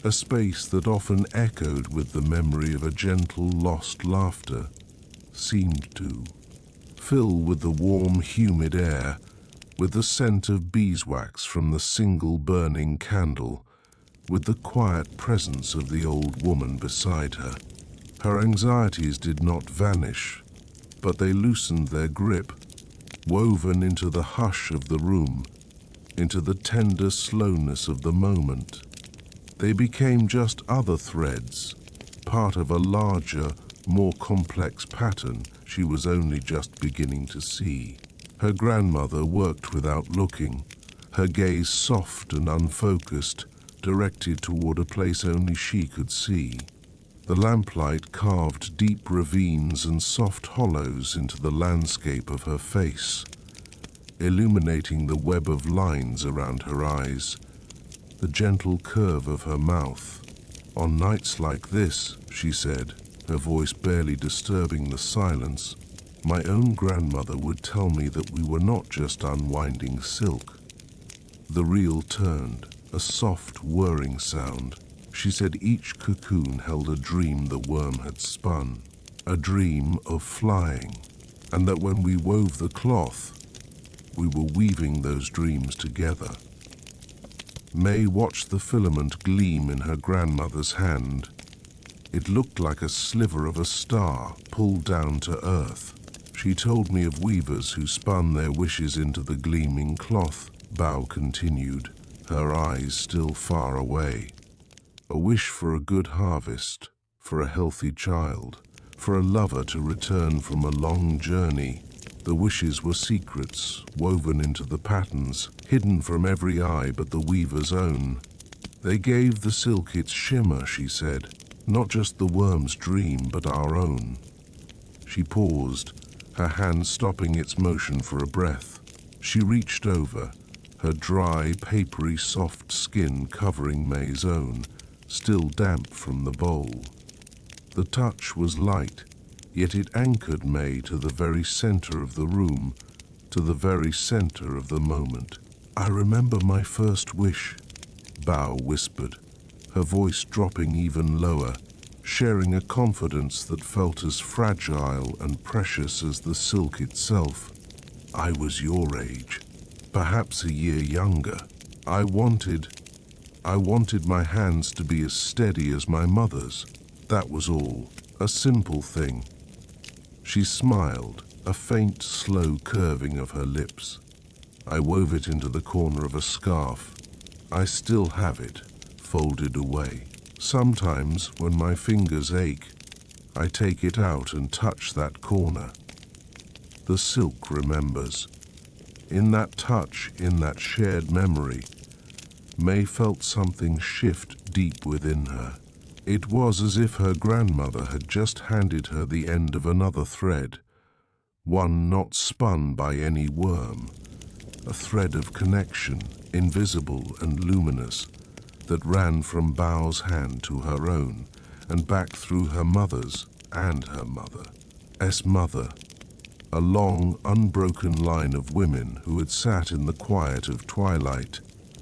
a space that often echoed with the memory of a gentle lost laughter, seemed to fill with the warm, humid air, with the scent of beeswax from the single burning candle, with the quiet presence of the old woman beside her. Her anxieties did not vanish, but they loosened their grip, woven into the hush of the room, into the tender slowness of the moment. They became just other threads, part of a larger, more complex pattern she was only just beginning to see. Her grandmother worked without looking, her gaze soft and unfocused, directed toward a place only she could see. The lamplight carved deep ravines and soft hollows into the landscape of her face, illuminating the web of lines around her eyes, the gentle curve of her mouth. On nights like this, she said, her voice barely disturbing the silence, my own grandmother would tell me that we were not just unwinding silk. The reel turned, a soft whirring sound. She said each cocoon held a dream the worm had spun, a dream of flying, and that when we wove the cloth, we were weaving those dreams together. May watched the filament gleam in her grandmother's hand. It looked like a sliver of a star pulled down to earth. She told me of weavers who spun their wishes into the gleaming cloth, Bao continued, her eyes still far away. A wish for a good harvest, for a healthy child, for a lover to return from a long journey. The wishes were secrets, woven into the patterns, hidden from every eye but the weaver's own. They gave the silk its shimmer, she said, not just the worm's dream, but our own. She paused, her hand stopping its motion for a breath. She reached over, her dry, papery, soft skin covering May's own, still damp from the bowl. The touch was light, yet it anchored May to the very center of the room, to the very center of the moment. I remember my first wish, Bao whispered, her voice dropping even lower, sharing a confidence that felt as fragile and precious as the silk itself. I was your age, perhaps a year younger. I wanted my hands to be as steady as my mother's. That was all, a simple thing. She smiled, a faint, slow curving of her lips. I wove it into the corner of a scarf. I still have it, folded away. Sometimes, when my fingers ache, I take it out and touch that corner. The silk remembers. In that touch, in that shared memory, May felt something shift deep within her. It was as if her grandmother had just handed her the end of another thread, one not spun by any worm, a thread of connection, invisible and luminous, that ran from Bao's hand to her own, and back through her mother's and her mother's mother, a long, unbroken line of women who had sat in the quiet of twilight,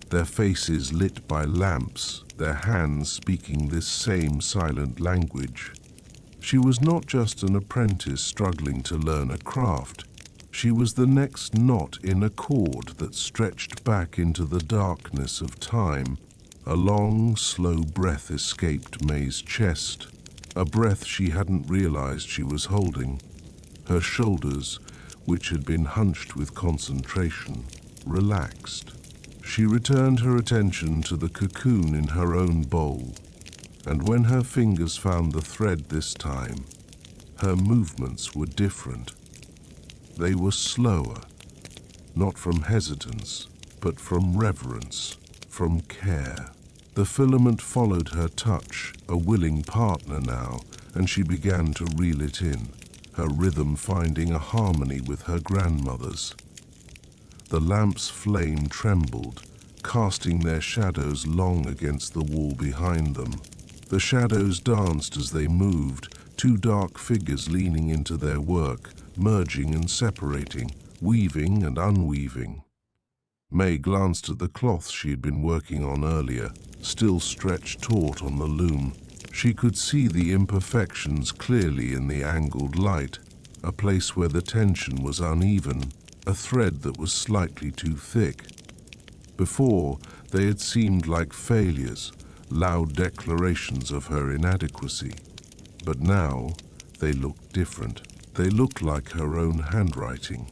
their faces lit by lamps, their hands speaking this same silent language. She was not just an apprentice struggling to learn a craft. She was the next knot in a cord that stretched back into the darkness of time. A long, slow breath escaped May's chest, a breath she hadn't realized she was holding. Her shoulders, which had been hunched with concentration, relaxed. She returned her attention to the cocoon in her own bowl, and when her fingers found the thread this time, her movements were different. They were slower, not from hesitance, but from reverence, from care. The filament followed her touch, a willing partner now, and she began to reel it in, her rhythm finding a harmony with her grandmother's. The lamp's flame trembled, casting their shadows long against the wall behind them. The shadows danced as they moved, two dark figures leaning into their work, merging and separating, weaving and unweaving. May glanced at the cloth she had been working on earlier, still stretched taut on the loom. She could see the imperfections clearly in the angled light, a place where the tension was uneven, a thread that was slightly too thick. Before, they had seemed like failures, loud declarations of her inadequacy. But now, they looked different. They looked like her own handwriting.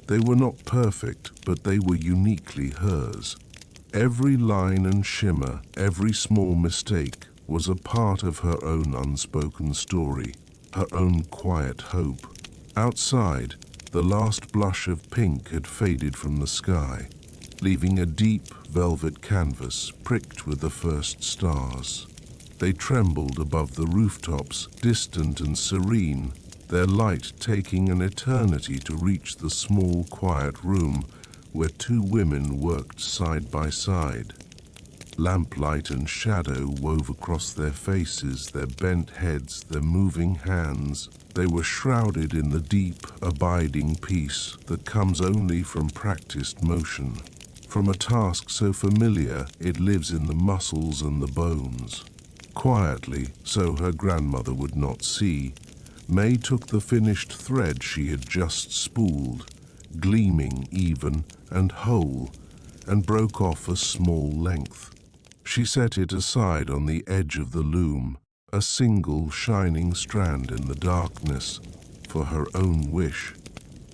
They were not perfect, but they were uniquely hers. Every line and shimmer, every small mistake, was a part of her own unspoken story, her own quiet hope. Outside, the last blush of pink had faded from the sky, leaving a deep velvet canvas pricked with the first stars. They trembled above the rooftops, distant and serene, their light taking an eternity to reach the small, quiet room where two women worked side by side. Lamplight and shadow wove across their faces, their bent heads, their moving hands. They were shrouded in the deep, abiding peace that comes only from practiced motion, from a task so familiar it lives in the muscles and the bones. Quietly, so her grandmother would not see, May took the finished thread she had just spooled, gleaming even and whole, and broke off a small length. She set it aside on the edge of the loom, a single shining strand in the darkness, for her own wish.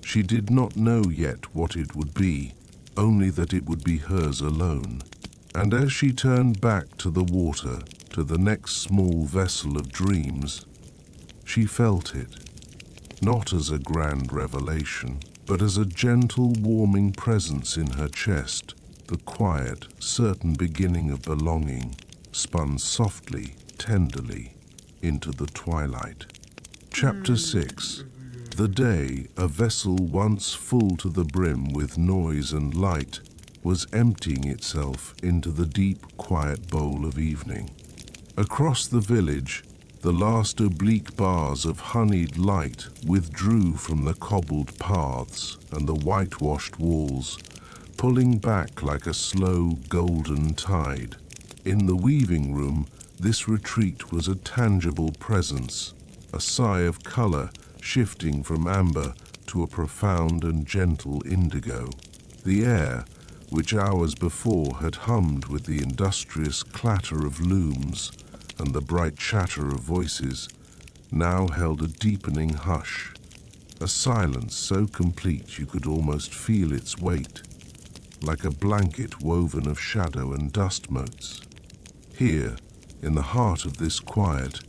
She did not know yet what it would be, only that it would be hers alone. And as she turned back to the water, to the next small vessel of dreams, she felt it, not as a grand revelation, but as a gentle, warming presence in her chest, the quiet, certain beginning of belonging, spun softly, tenderly, into the twilight. Chapter 6. The day, a vessel once full to the brim with noise and light, was emptying itself into the deep, quiet bowl of evening. Across the village, the last oblique bars of honeyed light withdrew from the cobbled paths and the whitewashed walls, pulling back like a slow, golden tide. In the weaving room, this retreat was a tangible presence, a sigh of color shifting from amber to a profound and gentle indigo. The air, which hours before had hummed with the industrious clatter of looms and the bright chatter of voices, now held a deepening hush, a silence so complete you could almost feel its weight, like a blanket woven of shadow and dust motes. Here, in the heart of this quiet,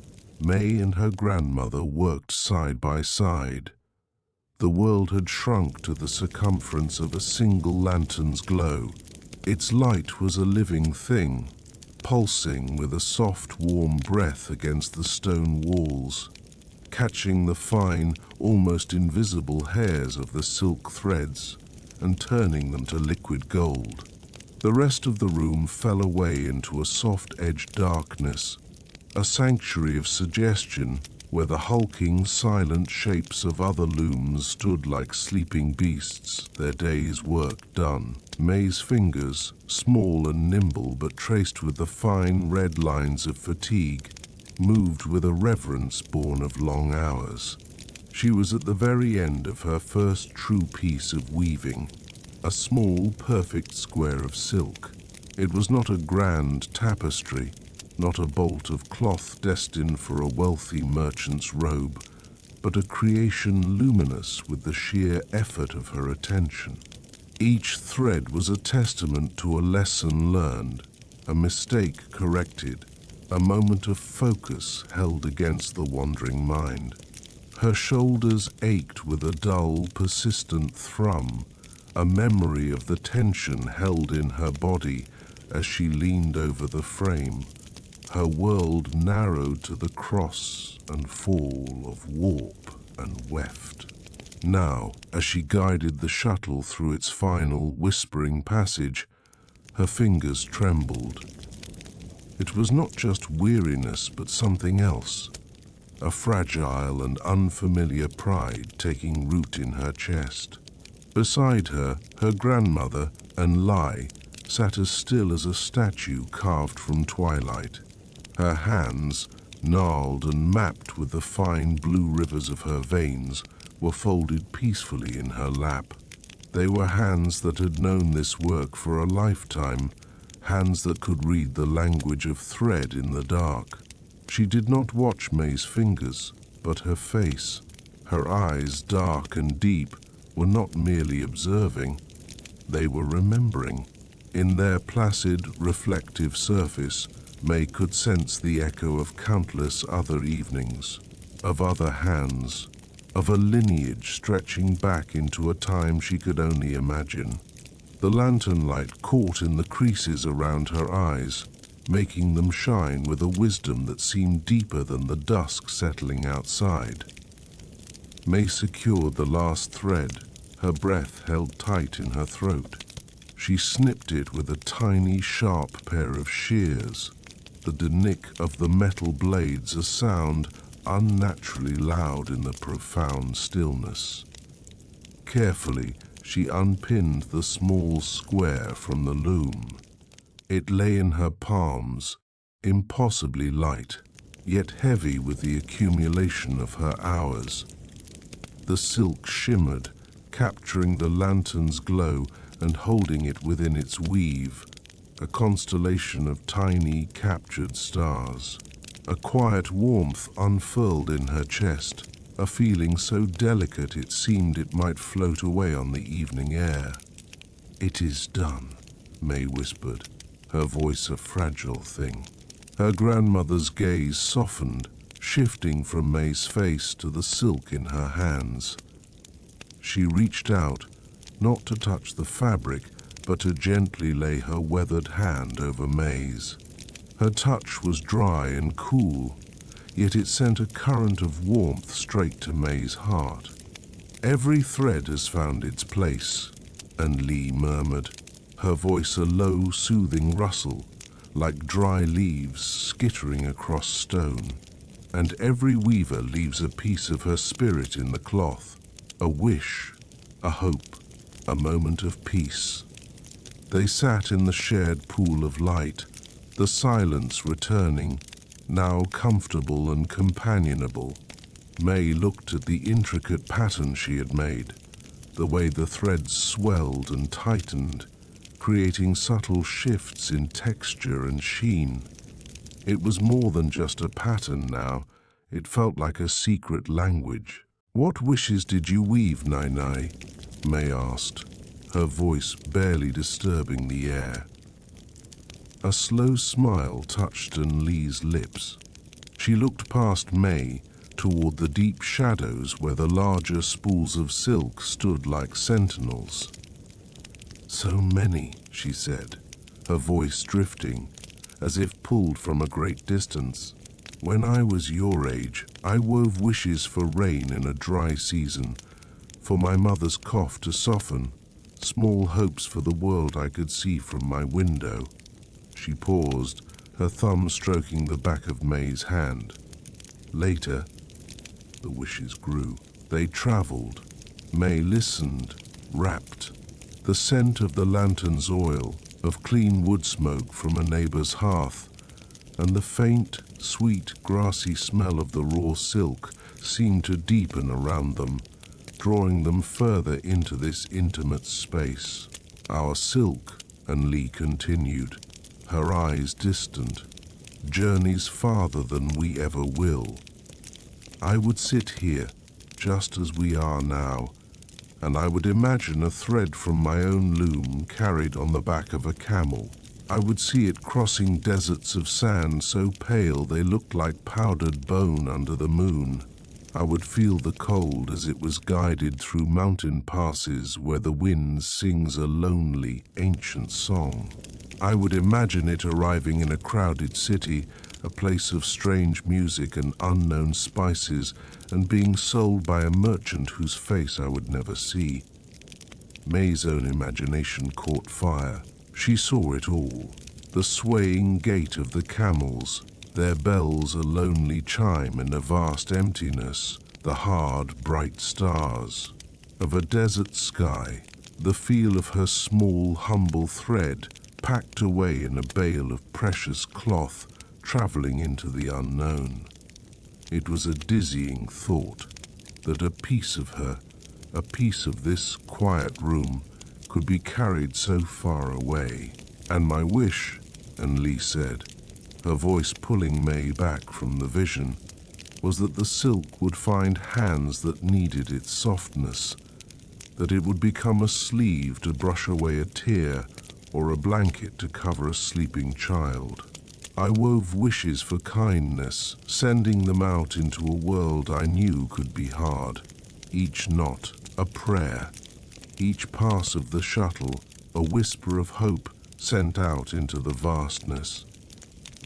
May and her grandmother worked side by side. The world had shrunk to the circumference of a single lantern's glow. Its light was a living thing, pulsing with a soft, warm breath against the stone walls, catching the fine, almost invisible hairs of the silk threads and turning them to liquid gold. The rest of the room fell away into a soft-edged darkness, a sanctuary of suggestion where the hulking, silent shapes of other looms stood like sleeping beasts, their day's work done. May's fingers, small and nimble but traced with the fine red lines of fatigue, moved with a reverence born of long hours. She was at the very end of her first true piece of weaving, a small, perfect square of silk. It was not a grand tapestry, not a bolt of cloth destined for a wealthy merchant's robe, but a creation luminous with the sheer effort of her attention. Each thread was a testament to a lesson learned, a mistake corrected, a moment of focus held against the wandering mind. Her shoulders ached with a dull, persistent thrum, a memory of the tension held in her body as she leaned over the frame. Her world narrowed to the cross and fall of warp and weft. Now, as she guided the shuttle through its final whispering passage, her fingers trembled. It was not just weariness, but something else, a fragile and unfamiliar pride taking root in her chest. Beside her, her grandmother and Lai sat as still as a statue carved from twilight. Her hands, gnarled and mapped with the fine blue rivers of her veins, were folded peacefully in her lap. They were hands that had known this work for a lifetime, hands that could read the language of thread in the dark. She did not watch May's fingers, but her face. Her eyes, dark and deep, were not merely observing, they were remembering. In their placid, reflective surface, May could sense the echo of countless other evenings, of other hands, of a lineage stretching back into a time she could only imagine. The lantern light caught in the creases around her eyes, making them shine with a wisdom that seemed deeper than the dusk settling outside. May secured the last thread, her breath held tight in her throat. She snipped it with a tiny, sharp pair of shears, the denick of the metal blades a sound unnaturally loud in the profound stillness. Carefully, she unpinned the small square from the loom. It lay in her palms, impossibly light, yet heavy with the accumulation of her hours. The silk shimmered, capturing the lantern's glow and holding it within its weave, a constellation of tiny, captured stars. A quiet warmth unfurled in her chest, a feeling so delicate it seemed it might float away on the evening air. "It is done," May whispered, her voice a fragile thing. Her grandmother's gaze softened, shifting from May's face to the silk in her hands. She reached out, not to touch the fabric, but to gently lay her weathered hand over May's. Her touch was dry and cool, yet it sent a current of warmth straight to May's heart. "Every thread has found its place," and Lee murmured, her voice a low, soothing rustle, like dry leaves skittering across stone. "And every weaver leaves a piece of her spirit in the cloth, a wish, a hope, a moment of peace." They sat in the shared pool of light, the silence returning, now comfortable and companionable. May looked at the intricate pattern she had made, the way the threads swelled and tightened, creating subtle shifts in texture and sheen. It was more than just a pattern now, it felt like a secret language. "What wishes did you weave, Nai?" May asked, her voice barely disturbing the air. A slow smile touched Lee's lips. She looked past May, toward the deep shadows where the larger spools of silk stood like sentinels. "So many," she said, her voice drifting, as if pulled from a great distance. "When I was your age, I wove wishes for rain in a dry season, for my mother's cough to soften, small hopes for the world I could see from my window." She paused, her thumb stroking the back of May's hand. Later, the wishes grew. They traveled. May listened, rapt. The scent of the lantern's oil, of clean wood smoke from a neighbor's hearth, and the faint, sweet, grassy smell of the raw silk seemed to deepen around them, drawing them further into this intimate space. Our Silk and Lee continued, her eyes distant, journeys farther than we ever will. I would sit here, just as we are now, and I would imagine a thread from my own loom carried on the back of a camel. I would see it crossing deserts of sand so pale they looked like powdered bone under the moon. I would feel the cold as it was guided through mountain passes where the wind sings a lonely, ancient song. I would imagine it arriving in a crowded city, a place of strange music and unknown spices, and being sold by a merchant whose face I would never see. May's own imagination caught fire. She saw it all. The swaying gait of the camels, their bells a lonely chime in a vast emptiness, the hard, bright stars of a desert sky, the feel of her small, humble thread packed away in a bale of precious cloth, traveling into the unknown. It was a dizzying thought that a piece of her, a piece of this quiet room, could be carried so far away. And my wish, and Lee said, her voice pulling May back from the vision, was that the silk would find hands that needed its softness, that it would become a sleeve to brush away a tear or a blanket to cover a sleeping child. I wove wishes for kindness, sending them out into a world I knew could be hard. Each knot a prayer, each pass of the shuttle a whisper of hope sent out into the vastness.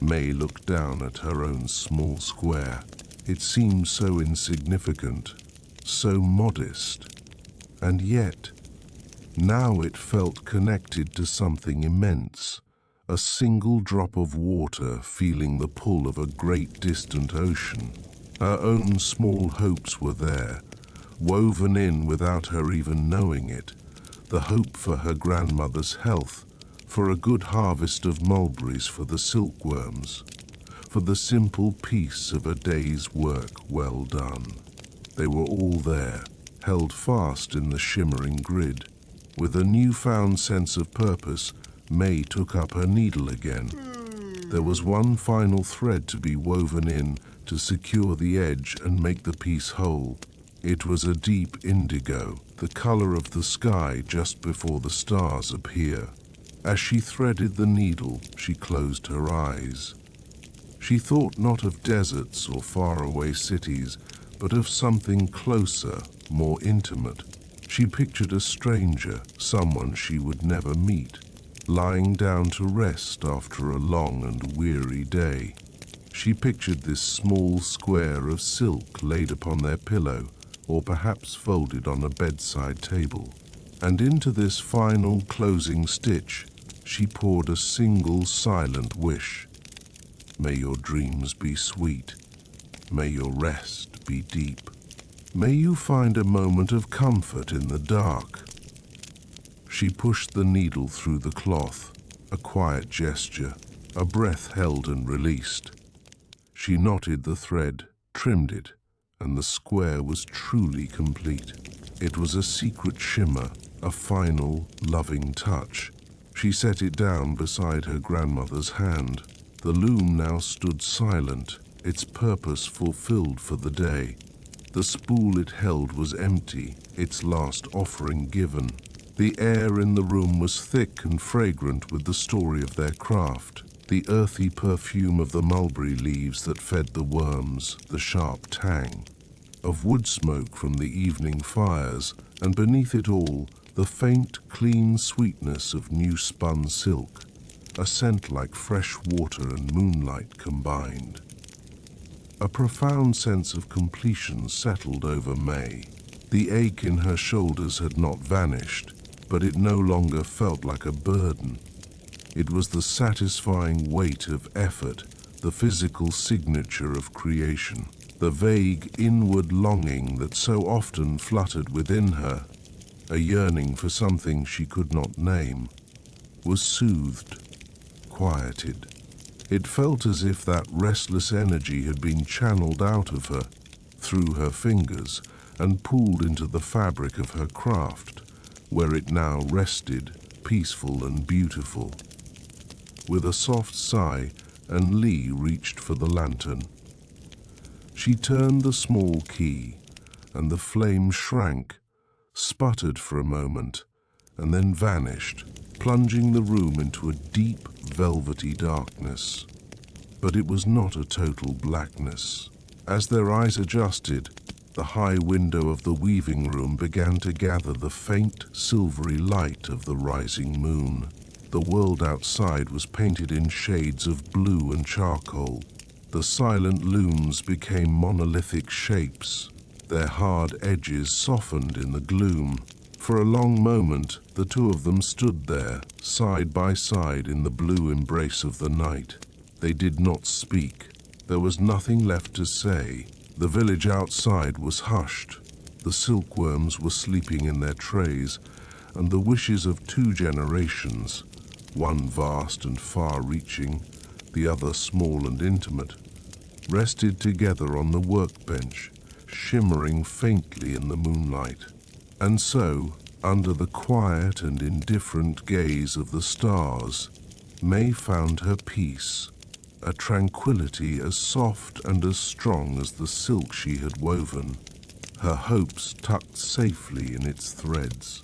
May looked down at her own small square. It seemed so insignificant, so modest, and yet, now it felt connected to something immense, a single drop of water feeling the pull of a great distant ocean. Her own small hopes were there, woven in without her even knowing it, the hope for her grandmother's health, for a good harvest of mulberries for the silkworms, for the simple peace of a day's work well done. They were all there, held fast in the shimmering grid. With a newfound sense of purpose, May took up her needle again. There was one final thread to be woven in to secure the edge and make the piece whole. It was a deep indigo, the color of the sky just before the stars appear. As she threaded the needle, she closed her eyes. She thought not of deserts or faraway cities, but of something closer, more intimate. She pictured a stranger, someone she would never meet, lying down to rest after a long and weary day. She pictured this small square of silk laid upon their pillow, or perhaps folded on a bedside table. And into this final closing stitch, she poured a single silent wish. May your dreams be sweet. May your rest be deep. May you find a moment of comfort in the dark. She pushed the needle through the cloth, a quiet gesture, a breath held and released. She knotted the thread, trimmed it, and the square was truly complete. It was a secret shimmer, a final, loving touch. She set it down beside her grandmother's hand. The loom now stood silent, its purpose fulfilled for the day. The spool it held was empty, its last offering given. The air in the room was thick and fragrant with the story of their craft, the earthy perfume of the mulberry leaves that fed the worms, the sharp tang of wood smoke from the evening fires, and beneath it all, the faint, clean sweetness of new-spun silk, a scent like fresh water and moonlight combined. A profound sense of completion settled over May. The ache in her shoulders had not vanished, but it no longer felt like a burden. It was the satisfying weight of effort, the physical signature of creation. The vague inward longing that so often fluttered within her, a yearning for something she could not name, was soothed, quieted. It felt as if that restless energy had been channeled out of her, through her fingers and pulled into the fabric of her craft, where it now rested, peaceful and beautiful. With a soft sigh, and Lee reached for the lantern. She turned the small key, and the flame shrank, sputtered for a moment, and then vanished, plunging the room into a deep, velvety darkness. But it was not a total blackness. As their eyes adjusted, the high window of the weaving room began to gather the faint, silvery light of the rising moon. The world outside was painted in shades of blue and charcoal. The silent looms became monolithic shapes, their hard edges softened in the gloom. For a long moment, the two of them stood there, side by side in the blue embrace of the night. They did not speak. There was nothing left to say. The village outside was hushed. The silkworms were sleeping in their trays, and the wishes of two generations, one vast and far-reaching, the other small and intimate, rested together on the workbench, shimmering faintly in the moonlight. And so, under the quiet and indifferent gaze of the stars, May found her peace, a tranquility as soft and as strong as the silk she had woven, her hopes tucked safely in its threads.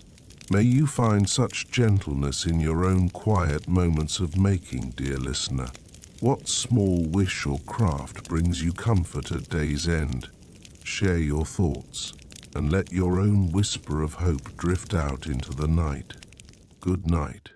May you find such gentleness in your own quiet moments of making, dear listener. What small wish or craft brings you comfort at day's end? Share your thoughts, and let your own whisper of hope drift out into the night. Good night.